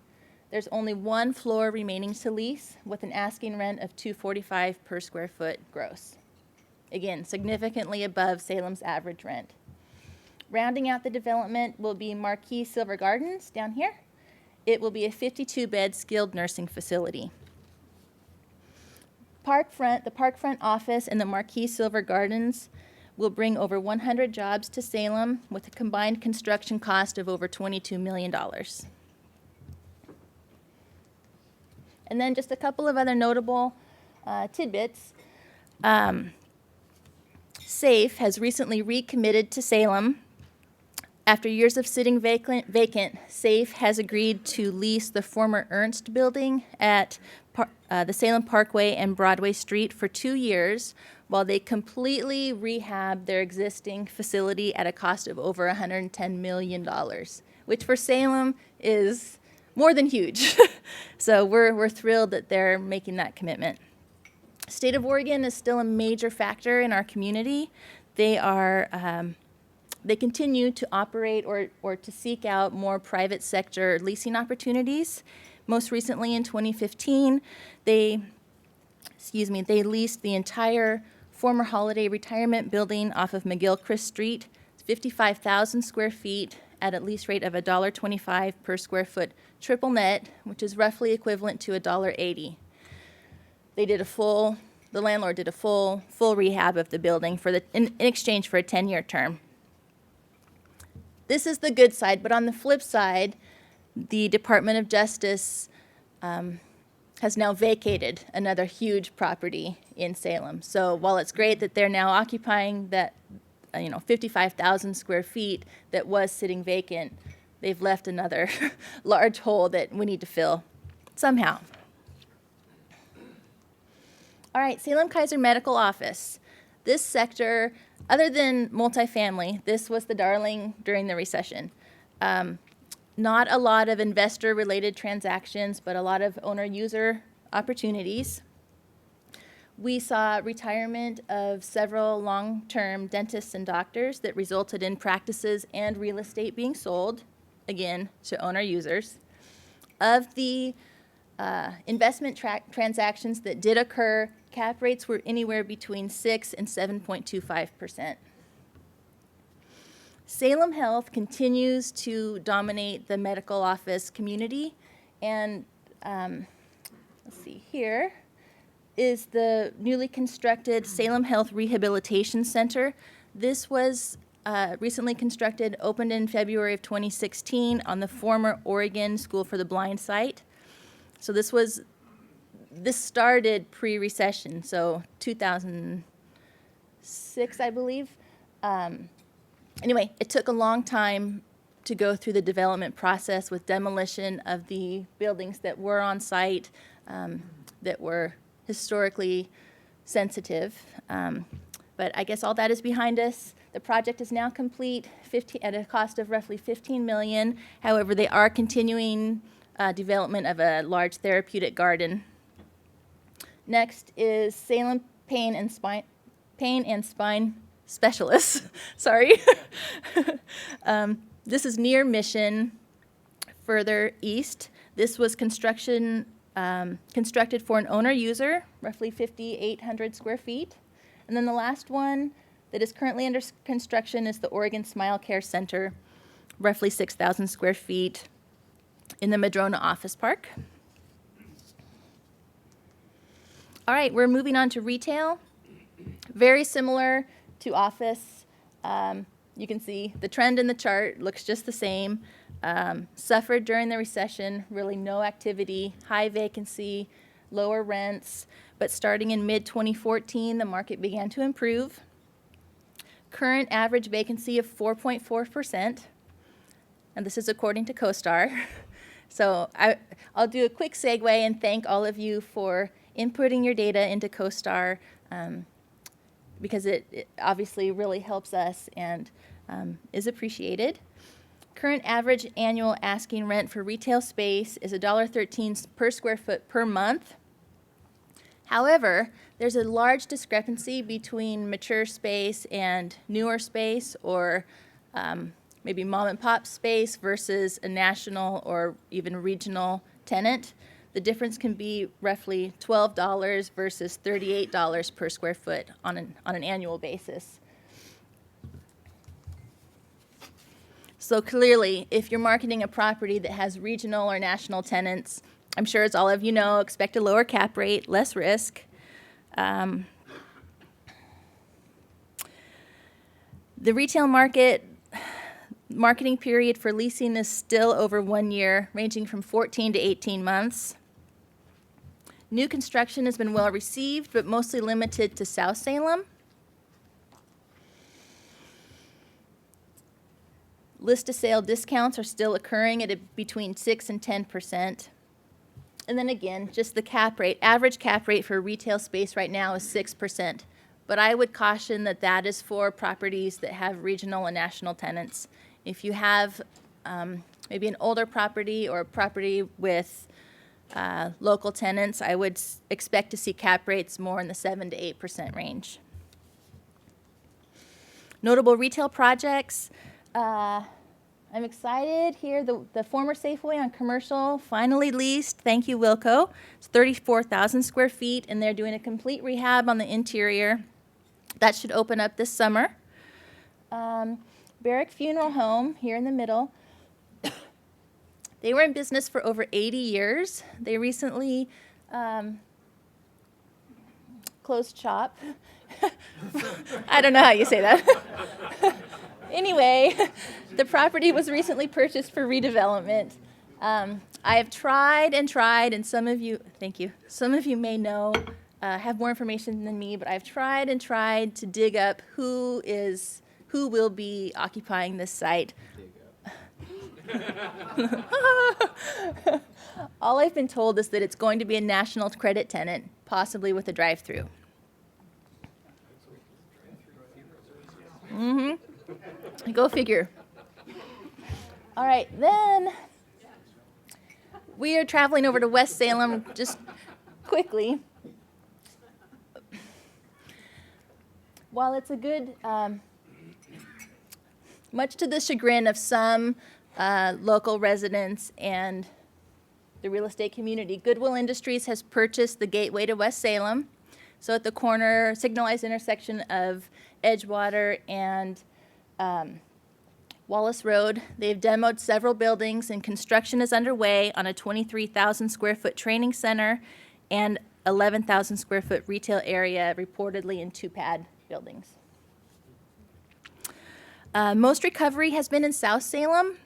There's only 1 floor remaining to lease with an asking rent of $245 per square foot gross. Again, significantly above Salem's average rent. Rounding out the development will be Marquis Silver Gardens down here. It will be a 52-bed skilled nursing facility. The Parkfront office and the Marquis Silver Gardens will bring over 100 jobs to Salem with a combined construction cost of over $22 million. And then just a couple of other notable tidbits. SAFE has recently recommitted to Salem. After years of sitting vacant, SAFE has agreed to lease the former Ernst building at the Salem Parkway and Broadway Street for 2 years while they completely rehab their existing facility at a cost of over $110 million, which for Salem is more than huge. So we're thrilled that they're making that commitment. State of Oregon is still a major factor in our community. They continue to operate or to seek out more private sector leasing opportunities. Most recently in 2015, they leased the entire former Holiday Retirement building off of McGilchrist Street. It's 55,000 square feet at a lease rate of $1.25 per square foot triple net, which is roughly equivalent to $1.80. The landlord did a full rehab of the building in exchange for a 10-year term. This is the good side, but on the flip side, the Department of Justice has now vacated another huge property in Salem. So while it's great that they're now occupying that 55,000 square feet that was sitting vacant, they've left another large hole that we need to fill somehow. All right, Salem-Keizer Medical Office. This sector, other than multifamily, this was the darling during the recession. Not a lot of investor-related transactions, but a lot of owner-user opportunities. We saw retirement of several long-term dentists and doctors that resulted in practices and real estate being sold, again, to owner-users. Of the investment transactions that did occur, cap rates were anywhere between 6 and 7.25%. Salem Health continues to dominate the medical office community, and let's see, here is the newly constructed Salem Health Rehabilitation Center. This was recently constructed, opened in February of 2016 on the former Oregon School for the Blind site. So this started pre-recession, so 2006, I believe. Anyway, it took a long time to go through the development process with demolition of the buildings that were on site, that were historically sensitive. But I guess all that is behind us. The project is now complete, at a cost of roughly $15 million. However, they are continuing development of a large therapeutic garden. Next is Salem Pain and Spine Specialists. Sorry. This is near Mission, further east. This was constructed for an owner-user, roughly 5,800 square feet. And then the last one that is currently under construction is the Oregon Smile Care Center, roughly 6,000 square feet in the Madrona Office Park. All right, we're moving on to retail. Very similar to office. You can see the trend in the chart looks just the same. Suffered during the recession, really no activity, high vacancy, lower rents, but starting in mid-2014, the market began to improve. Current average vacancy of 4.4%, and this is according to CoStar. So I'll do a quick segue and thank all of you for inputting your data into CoStar, because it obviously really helps us and is appreciated. Current average annual asking rent for retail space is $1.13 per square foot per month. However, there's a large discrepancy between mature space and newer space, or maybe mom and pop space versus a national or even regional tenant. The difference can be roughly $12 versus $38 per square foot on an annual basis. So clearly, if you're marketing a property that has regional or national tenants, I'm sure as all of you know, expect a lower cap rate, less risk. The retail marketing period for leasing is still over 1 year, ranging from 14 to 18 months. New construction has been well received, but mostly limited to South Salem. List to sale discounts are still occurring at between 6 and 10%. And then again, just the cap rate. Average cap rate for retail space right now is 6%. But I would caution that that is for properties that have regional and national tenants. If you have maybe an older property or a property with local tenants, I would expect to see cap rates more in the 7 to 8% range. Notable retail projects. I'm excited here. The former Safeway on Commercial finally leased. Thank you, Wilco. It's 34,000 square feet, and they're doing a complete rehab on the interior. That should open up this summer. Barrack Funeral Home here in the middle. They were in business for over 80 years. They recently closed shop. I don't know how you say that. Anyway, the property was recently purchased for redevelopment. I have tried, and some of you, thank you, some of you may know, have more information than me, but I've tried to dig up who will be occupying this site. All I've been told is that it's going to be a national credit tenant, possibly with a drive-through. Go figure. All right, then we are traveling over to West Salem just quickly. While it's a good, much to the chagrin of some local residents and the real estate community, Goodwill Industries has purchased the gateway to West Salem. So at the corner, signalized intersection of Edgewater and Wallace Road, they've demoed several buildings, and construction is underway on a 23,000 square foot training center and 11,000 square foot retail area, reportedly in 2-pad buildings. Most recovery has been in South Salem.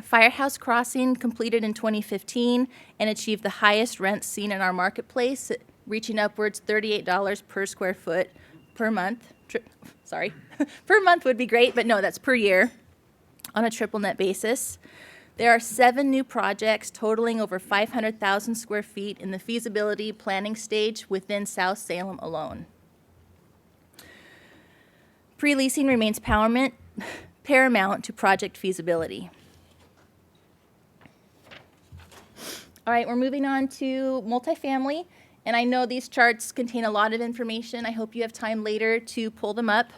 Firehouse Crossing completed in 2015 and achieved the highest rents seen in our marketplace, reaching upwards $38 per square foot per month. Per month would be great, but no, that's per year. on a triple net basis. There are 7 new projects totaling over 500,000 square feet in the feasibility planning stage within South Salem alone. Pre-leasing remains paramount to project feasibility. All right, we're moving on to multifamily, and I know these charts contain a lot of information. I hope you have time later to pull them up.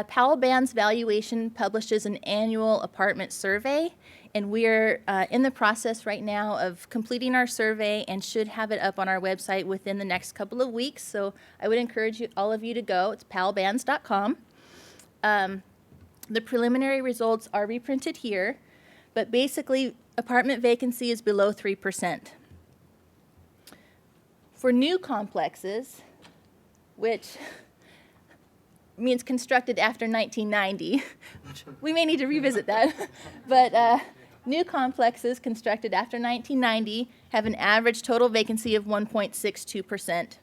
Powell Band's Valuation publishes an annual apartment survey, and we're in the process right now of completing our survey and should have it up on our website within the next couple of weeks. So I would encourage all of you to go. It's powellbands.com. The preliminary results are reprinted here, but basically apartment vacancy is below 3%. For new complexes, which means constructed after 1990. We may need to revisit that. But new complexes constructed after 1990 have an average total vacancy of 1.62%.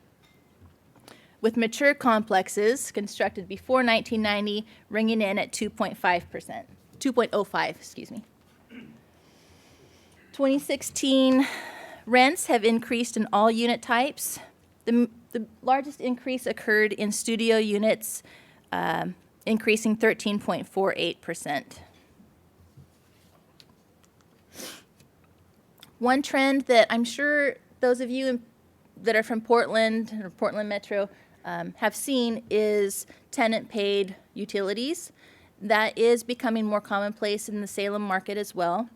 With mature complexes constructed before 1990 ringing in at 2.05, excuse me. 2016 rents have increased in all unit types. The largest increase occurred in studio units, increasing 13.48%. One trend that I'm sure those of you that are from Portland or Portland Metro have seen is tenant-paid utilities. That is becoming more commonplace in the Salem market as well.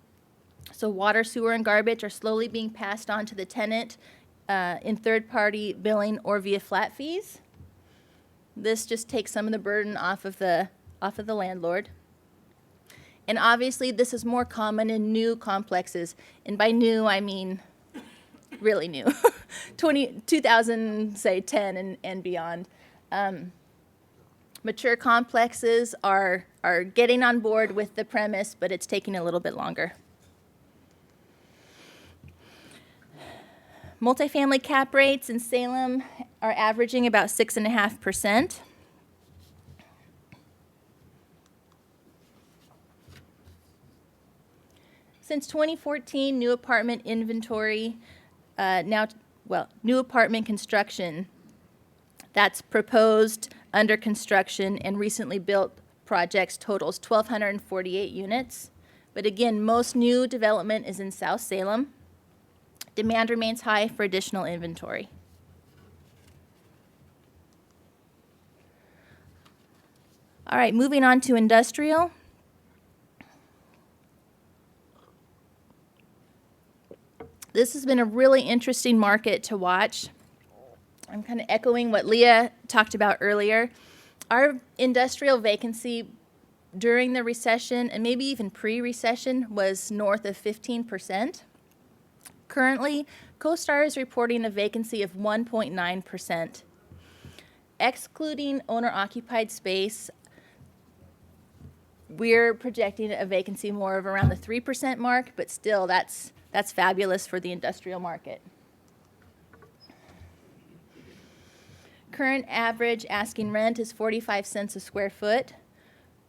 So water, sewer, and garbage are slowly being passed on to the tenant in third-party billing or via flat fees. This just takes some of the burden off of the landlord. And obviously, this is more common in new complexes. And by new, I mean really new, 2010 and beyond. Mature complexes are getting on board with the premise, but it's taking a little bit longer. Multifamily cap rates in Salem are averaging about 6.5%. Since 2014, new apartment inventory, new apartment construction, that's proposed, under construction, and recently built projects totals 1,248 units. But again, most new development is in South Salem. Demand remains high for additional inventory. All right, moving on to industrial. This has been a really interesting market to watch. I'm kind of echoing what Leah talked about earlier. Our industrial vacancy during the recession, and maybe even pre-recession, was north of 15%. Currently, CoStar is reporting a vacancy of 1.9%. Excluding owner-occupied space, we're projecting a vacancy more of around the 3% mark, but still, that's fabulous for the industrial market. Current average asking rent is 45 cents a square foot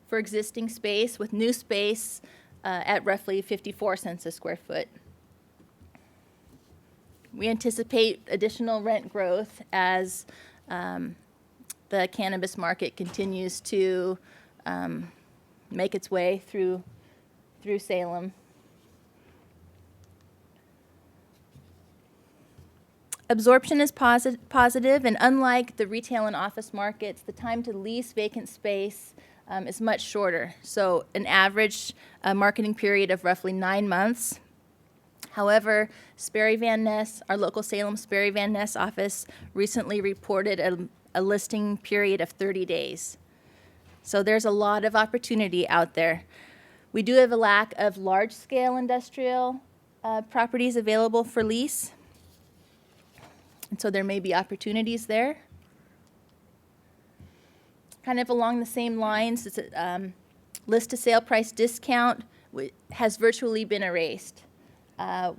for existing space, with new space at roughly 54 cents a square foot. We anticipate additional rent growth as the cannabis market continues to make its way through Salem. Absorption is positive, and unlike the retail and office markets, the time to lease vacant space is much shorter. So an average marketing period of roughly 9 months. However, Sperry Van Ness, our local Salem Sperry Van Ness office, recently reported a listing period of 30 days. So there's a lot of opportunity out there. We do have a lack of large-scale industrial properties available for lease. And so there may be opportunities there. Kind of along the same lines, it's list to sale price discount has virtually been erased.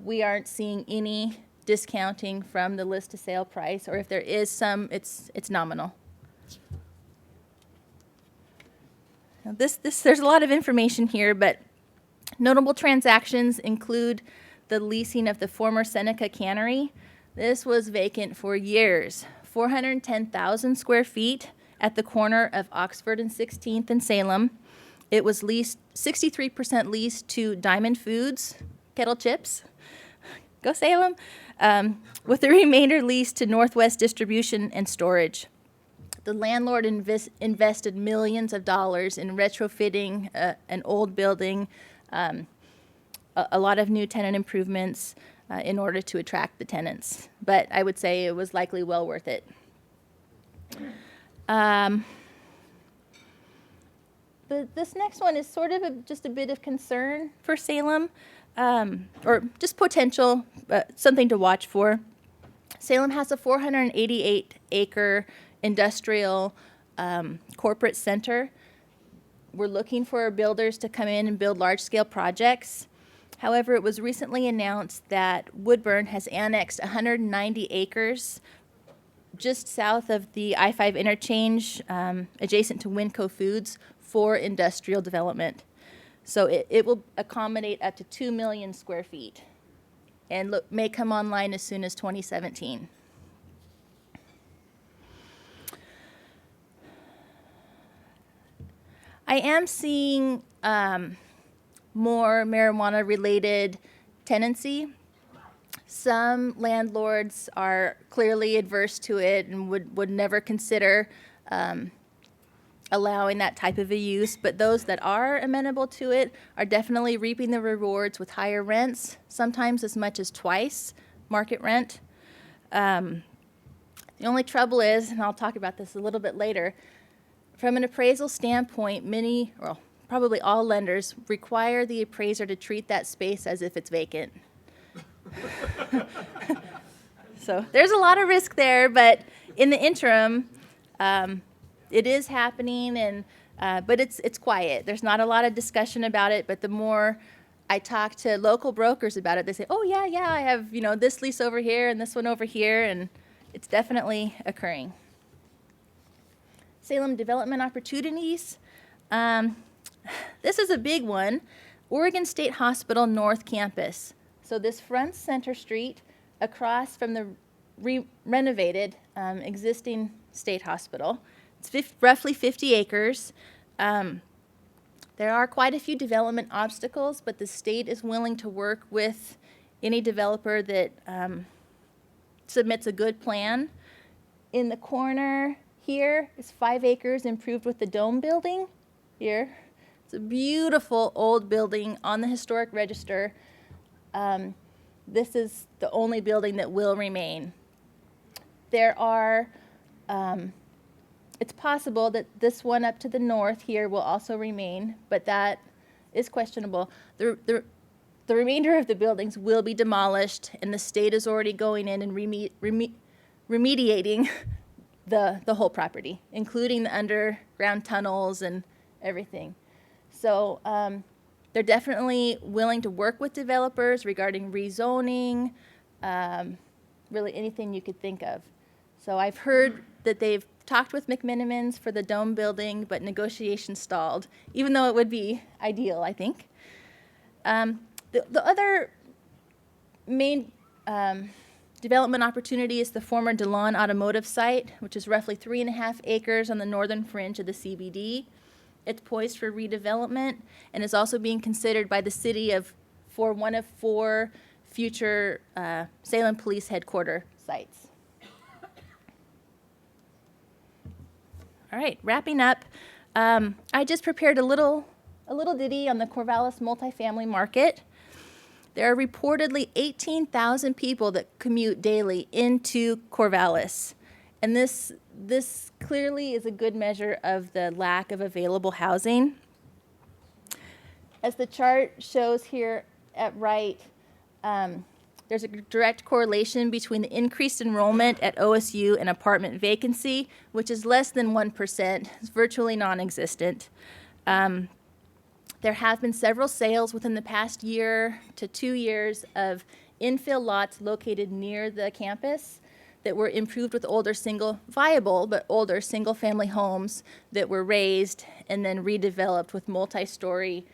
We aren't seeing any discounting from the list to sale price, or if there is some, it's nominal. Now there's a lot of information here, but notable transactions include the leasing of the former Seneca Cannery. This was vacant for years, 410,000 square feet at the corner of Oxford and 16th and Salem. It was leased, 63% leased to Diamond Foods, Kettle Chips, go Salem, with the remainder leased to Northwest Distribution and Storage. The landlord invested millions of dollars in retrofitting an old building, a lot of new tenant improvements in order to attract the tenants. But I would say it was likely well worth it. This next one is sort of just a bit of concern for Salem, or just potential, something to watch for. Salem has a 488-acre industrial corporate center. We're looking for builders to come in and build large-scale projects. However, it was recently announced that Woodburn has annexed 190 acres just south of the I-5 interchange, adjacent to Winco Foods, for industrial development. So it will accommodate up to 2 million square feet and may come online as soon as 2017. I am seeing more marijuana-related tenancy. Some landlords are clearly adverse to it and would never consider allowing that type of a use, but those that are amenable to it are definitely reaping the rewards with higher rents, sometimes as much as twice market rent. The only trouble is, and I'll talk about this a little bit later, from an appraisal standpoint, many, well, probably all lenders require the appraiser to treat that space as if it's vacant. So there's a lot of risk there, but in the interim, it is happening, and but it's quiet. There's not a lot of discussion about it, but the more I talk to local brokers about it, they say, oh, yeah, I have, this lease over here and this one over here, and it's definitely occurring. Salem development opportunities. This is a big one. Oregon State Hospital North Campus. So this fronts Center Street across from the renovated existing state hospital. It's roughly 50 acres. There are quite a few development obstacles, but the state is willing to work with any developer that submits a good plan. In the corner here is 5 acres improved with the dome building here. It's a beautiful old building on the historic register. This is the only building that will remain. There are, it's possible that this one up to the north here will also remain, but that is questionable. The remainder of the buildings will be demolished, and the state is already going in and remediating the whole property, including the underground tunnels and everything. So they're definitely willing to work with developers regarding rezoning, really anything you could think of. So I've heard that they've talked with McMenamins for the dome building, but negotiations stalled, even though it would be ideal, I think. The other main development opportunity is the former DeLon Automotive site, which is roughly 3.5 acres on the northern fringe of the CBD. It's poised for redevelopment and is also being considered by the city for one of 4 future Salem Police Headquarters sites. All right, wrapping up, I just prepared a little ditty on the Corvallis multifamily market. There are reportedly 18,000 people that commute daily into Corvallis, and this clearly is a good measure of the lack of available housing. As the chart shows here at right, there's a direct correlation between the increased enrollment at OSU and apartment vacancy, which is less than 1%. It's virtually non-existent. There have been several sales within the past year to 2 years of infill lots located near the campus. that were improved with viable but older single-family homes that were raised and then redeveloped with multi-story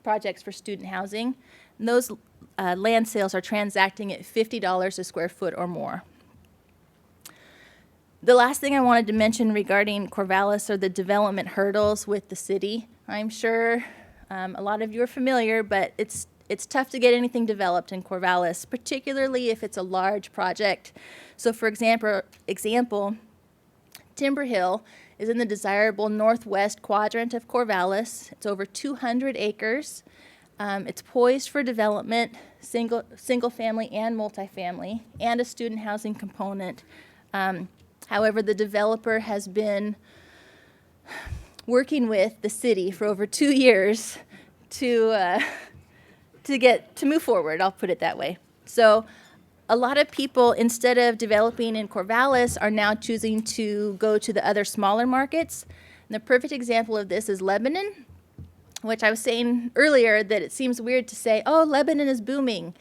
projects for student housing. And those land sales are transacting at $50 a square foot or more. The last thing I wanted to mention regarding Corvallis are the development hurdles with the city. I'm sure a lot of you are familiar, but it's tough to get anything developed in Corvallis, particularly if it's a large project. So for example, Timber Hill is in the desirable northwest quadrant of Corvallis. It's over 200 acres. It's poised for development, single family and multifamily, and a student housing component. However, the developer has been working with the city for over 2 years to move forward, I'll put it that way. So a lot of people, instead of developing in Corvallis, are now choosing to go to the other smaller markets. And the perfect example of this is Lebanon, which I was saying earlier that it seems weird to say, oh, Lebanon is booming.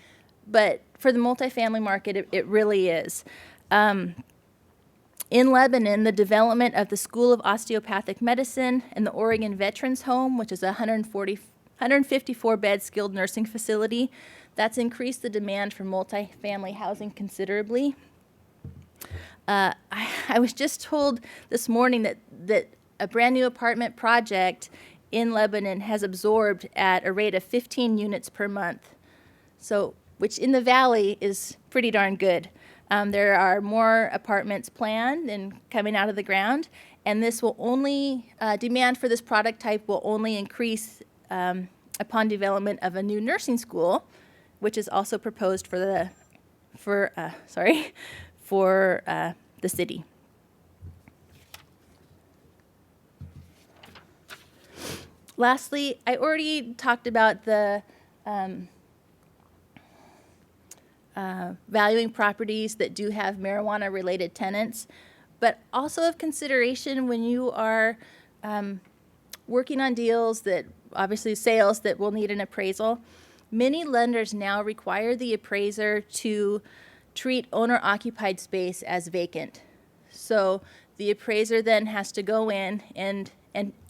But for the multifamily market, it really is. In Lebanon, the development of the School of Osteopathic Medicine and the Oregon Veterans Home, which is a 154-bed skilled nursing facility, that's increased the demand for multifamily housing considerably. I was just told this morning that a brand new apartment project in Lebanon has absorbed at a rate of 15 units per month, so which in the valley is pretty darn good. There are more apartments planned and coming out of the ground, and this will only, demand for this product type will only increase upon development of a new nursing school, which is also proposed for the city. Lastly, I already talked about the valuing properties that do have marijuana-related tenants, but also of consideration when you are working on deals that, obviously sales that will need an appraisal. Many lenders now require the appraiser to treat owner-occupied space as vacant. So the appraiser then has to go in and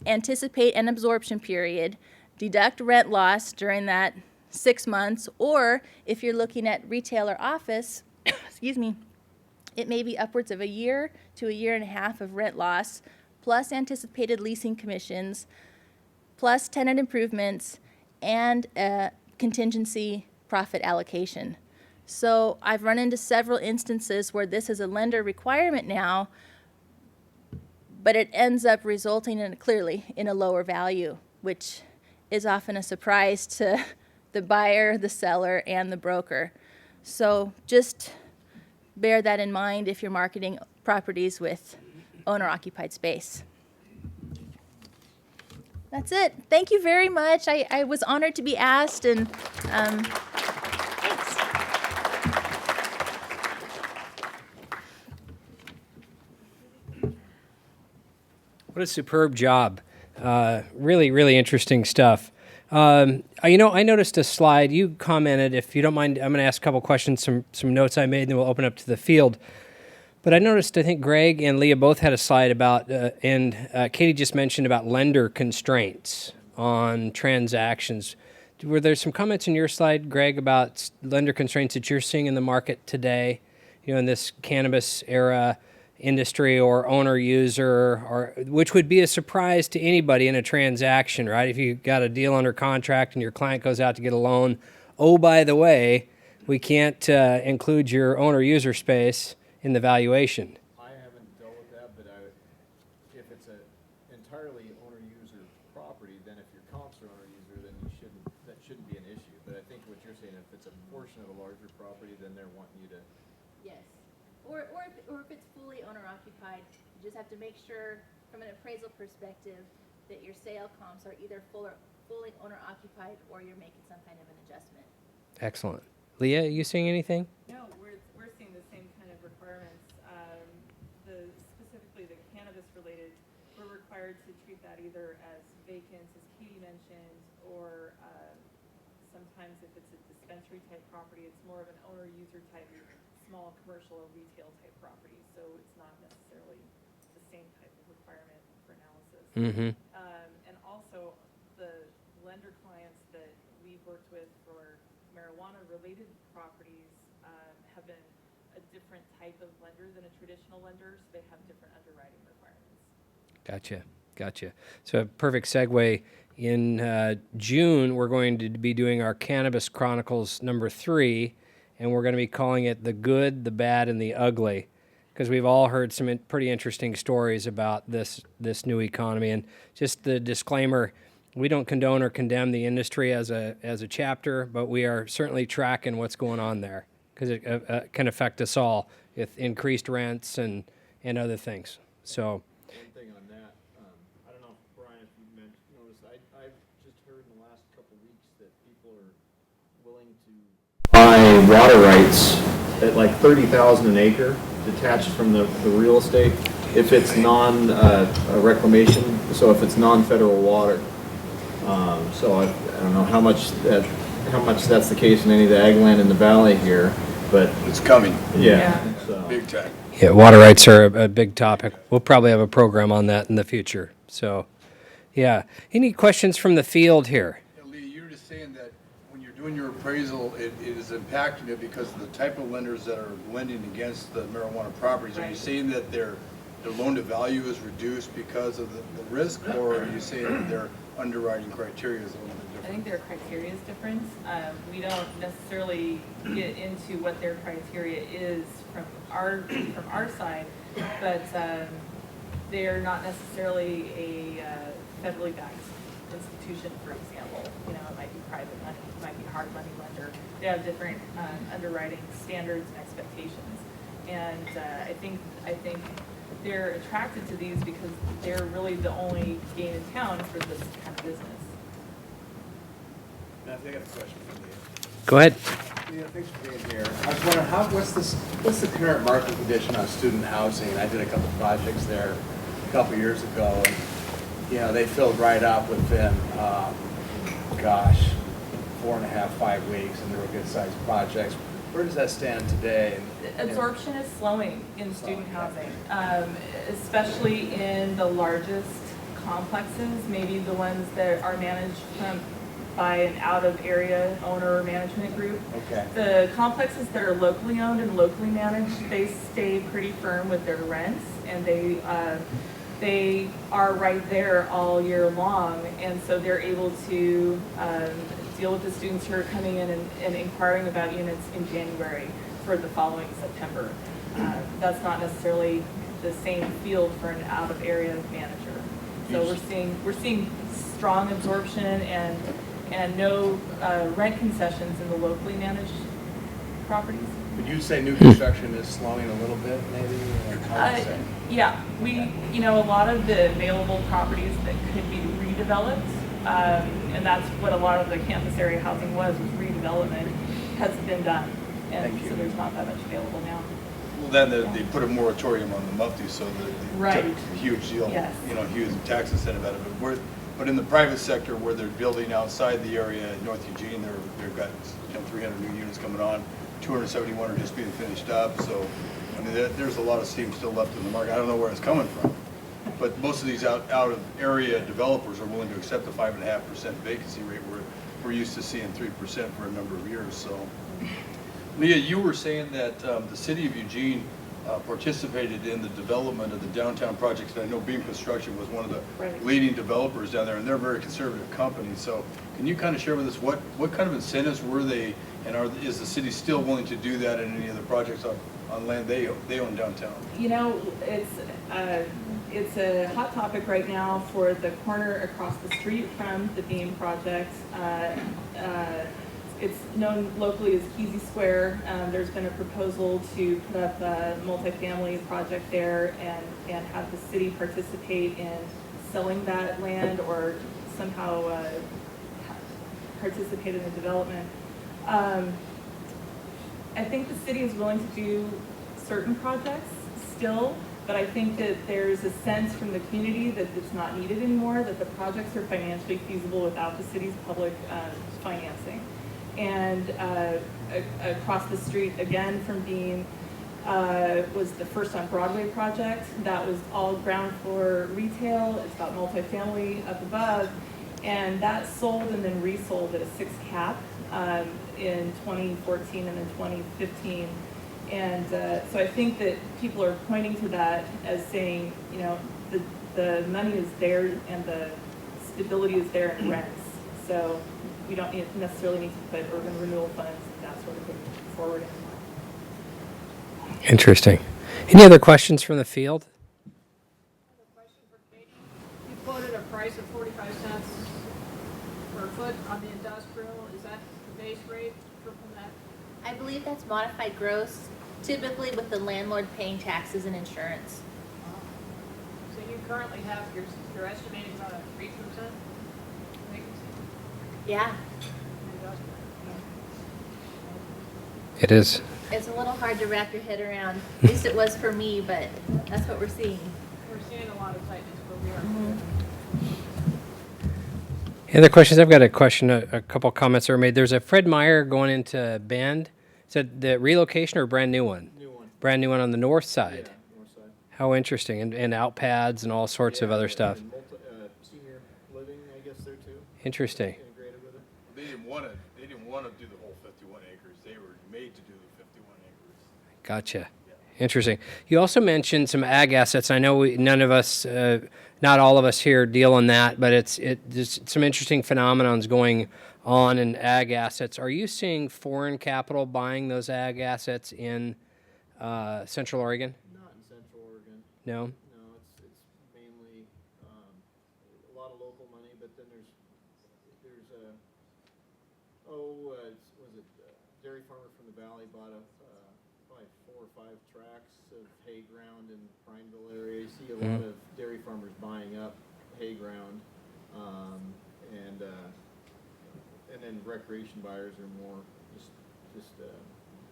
anticipate an absorption period, deduct rent loss during that 6 months, or if you're looking at retail or office, excuse me, it may be upwards of a year to a year and a half of rent loss, plus anticipated leasing commissions, plus tenant improvements, and contingency profit allocation. So I've run into several instances where this is a lender requirement now, but it ends up resulting in a lower value, which is often a surprise to the buyer, the seller, and the broker. So just bear that in mind if you're marketing properties with owner-occupied space. That's it. Thank you very much. I was honored to be asked, and thanks. What a superb job. Really, really interesting stuff. I noticed a slide. You commented, if you don't mind, I'm going to ask a couple questions, some notes I made, and then we'll open up to the field. But I noticed, I think Greg and Leah both had a slide about, and Katie just mentioned about lender constraints on transactions. Were there some comments in your slide, Greg, about lender constraints that you're seeing in the market today, in this cannabis era industry or owner-user, or which would be a surprise to anybody in a transaction, right? If you got a deal under contract and your client goes out to get a loan, oh, by the way, we can't include your owner-user space in the valuation. I haven't dealt with that, but if it's an entirely owner-user property, then if your comps are owner-user, then that shouldn't be an issue. But I think what you're saying, if it's a portion of a larger property, then they're wanting you to. Yes, or if it's fully owner-occupied, you just have to make sure, from an appraisal perspective, that your sale comps are either fully owner-occupied or you're making some kind of an adjustment. Excellent. Leah, are you seeing anything? No, we're seeing the same kind of requirements. Specifically the cannabis-related, we're required to treat that either as vacant, as Katie mentioned, or sometimes if it's a dispensary-type property, it's more of an owner-user type small commercial or retail type properties, so it's not necessarily the same type of requirement for analysis. Mm-hmm. And also, the lender clients that we've worked with for marijuana-related properties have been a different type of lender than a traditional lender, so they have different underwriting requirements. Gotcha. So a perfect segue. In June, we're going to be doing our Cannabis Chronicles #3, and we're going to be calling it The Good, the Bad, and the Ugly, because we've all heard some pretty interesting stories about this new economy. And just the disclaimer, we don't condone or condemn the industry as a chapter, but we are certainly tracking what's going on there, because it can affect us all with increased rents and other things. So. One thing on that, I don't know, Brian, if you noticed, I've just heard in the last couple of weeks that people are willing to buy water rights at like $30,000 an acre, detached from the real estate, if it's reclamation, so if it's non-federal water. So I don't know how much that's the case in any of the ag land in the valley here, but It's coming, yeah. So. big time. Yeah, water rights are a big topic. We'll probably have a program on that in the future. So, yeah. Any questions from the field here? Lee, you were just saying that when you're doing your appraisal, it is impacting it because of the type of lenders that are lending against the marijuana properties. Are you Right. saying that their loan to value is reduced because of the risk, or are you saying that their underwriting criteria is a little bit I different? think their criteria is different. We don't necessarily get into what their criteria is from our side, but they're not necessarily a federally backed institution, for example. You know, it might be private money, it might be hard money lender. They have different underwriting standards and expectations, and I think they're attracted to these because they're really the only game in town for this kind of business. Matthew, I got a question for you. Go ahead. Yeah, thanks for being here. I was wondering, what's the current market condition on student housing? I did a couple projects there a couple years ago, and, you know, they filled right up within, 4.5, 5 weeks, and they were good-sized projects. Where does that stand today? Absorption is slowing in student housing, especially in the largest complexes, maybe the ones that are managed by an out-of-area owner or management group. Okay. The complexes that are locally owned and locally managed, they stay pretty firm with their rents, and they are right there all year long, and so they're able to deal with the students who are coming in and inquiring about units in January for the following September. That's not necessarily the same field for an out-of-area manager. So we're seeing strong absorption and no rent concessions in the locally managed properties. Would you say new construction is slowing a little bit, maybe? Or how would you say? Yeah, a lot of the available properties that could be redeveloped, and that's what a lot of the campus area housing was redevelopment, has been done. And Thank you. so there's not that much available now. Well, then they put a moratorium on the MUFTI, so they Right. took a huge deal, Yes. huge tax incentive out of it. But in the private sector, where they're building outside the area in North Eugene, they've got 300 new units coming on, 271 are just being finished up. So, I mean, there's a lot of steam still left in the market. I don't know where it's coming from, but most of these out of area developers are willing to accept the 5.5% vacancy rate where we're used to seeing 3% for a number of years. So, Leah, you were saying that the city of Eugene participated in the development of the downtown projects, and I know Beam Construction was one of the Right. leading developers down there, and they're a very conservative company. So can you kind of share with us what kind of incentives were they, and is the city still willing to do that in any of the projects on land they own downtown? You know, it's a hot topic right now for the corner across the street from the Beam project. It's known locally as Kesey Square. There's been a proposal to put up a multifamily project there and have the city participate in selling that land or somehow participate in the development. I think the city is willing to do certain projects still, but I think that there's a sense from the community that it's not needed anymore, that the projects are financially feasible without the city's public financing. And across the street again from being, was the First on Broadway project. That was all ground floor retail. It's got multifamily up above. And that sold and then resold at a 6 cap in 2014 and then 2015. And so I think that people are pointing to that as saying, you know, the money is there and the stability is there in rents. So we don't necessarily need to put urban renewal funds and that sort of thing forward anymore. Interesting. Any other questions from the field? Question for Katie. You quoted a price of 45 cents per foot on the industrial. Is that the base rate for that? I believe that's modified gross, typically with the landlord paying taxes and insurance. So you currently have, you're estimating about a 3% vacancy? Yeah, Industrial. It is. it's a little hard to wrap your head around. At least it was for me, but that's what we're seeing. We're seeing a lot of tightness where we are. Any other questions? I've got a question, a couple comments are made. There's a Fred Meyer going into Bend. Is that the relocation or a brand new one? New one. Brand new one on the north side. North side. How interesting. And outpads and all sorts of other stuff. And senior living, I guess, there too. Interesting. Integrated with it. They didn't want to do the whole 51 acres. They were made to do the 51 acres. Gotcha. Interesting. You also mentioned some ag assets. I know none of us, not all of us here deal in that, but there's some interesting phenomenons going on in ag assets. Are you seeing foreign capital buying those ag assets in Central Oregon? Not in Central Oregon. No? No, it's mainly a lot of local money, but then there's dairy farmer from the valley bought probably 4 or 5 tracts of hay ground in Prineville area. You see a lot of dairy farmers buying up hay ground, and then recreation buyers are more just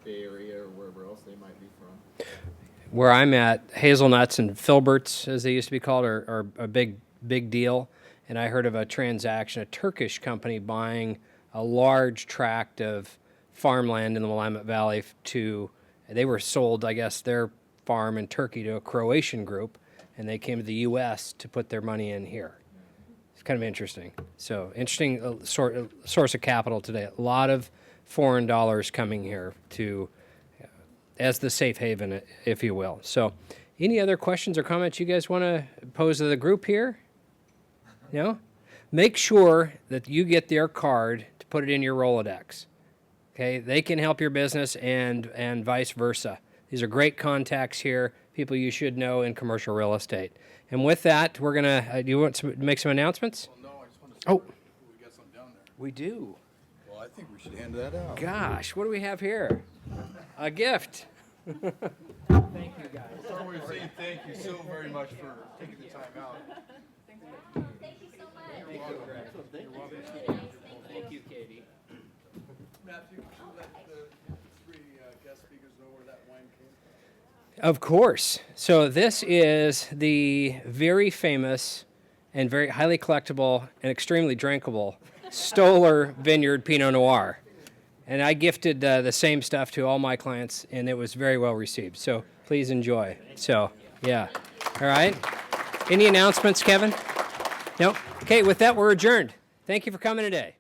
Bay Area or wherever else they might be from. Where I'm at, hazelnuts and filberts, as they used to be called, are a big deal. And I heard of a transaction, a Turkish company buying a large tract of farmland in the Willamette Valley they were sold, I guess, their farm in Turkey to a Croatian group, and they came to the U.S. to put their money in here. It's kind of interesting. So interesting source of capital today. A lot of foreign dollars coming here as the safe haven, if you will. So any other questions or comments you guys want to pose to the group here? No? Make sure that you get their card to put it in your Rolodex. Okay, they can help your business and vice versa. These are great contacts here, people you should know in commercial real estate. And with that, we're going to, do you want to make some announcements? Well, no, I just want to Oh. we got something down there. We do. Well, I think we should hand that out. Gosh, what do we have here? A gift. Thank you, guys. Start with saying thank you so very much for taking the time out. Thank you so much. Thank you, Katie. Matthew, could you let the 3 guest speakers know where that wine came from? Of course. So this is the very famous and very highly collectible and extremely drinkable Stoller Vineyard Pinot Noir. And I gifted the same stuff to all my clients, and it was very well received. So please enjoy. So, yeah. All right. Any announcements, Kevin? No? Okay, with that, we're adjourned. Thank you for coming today.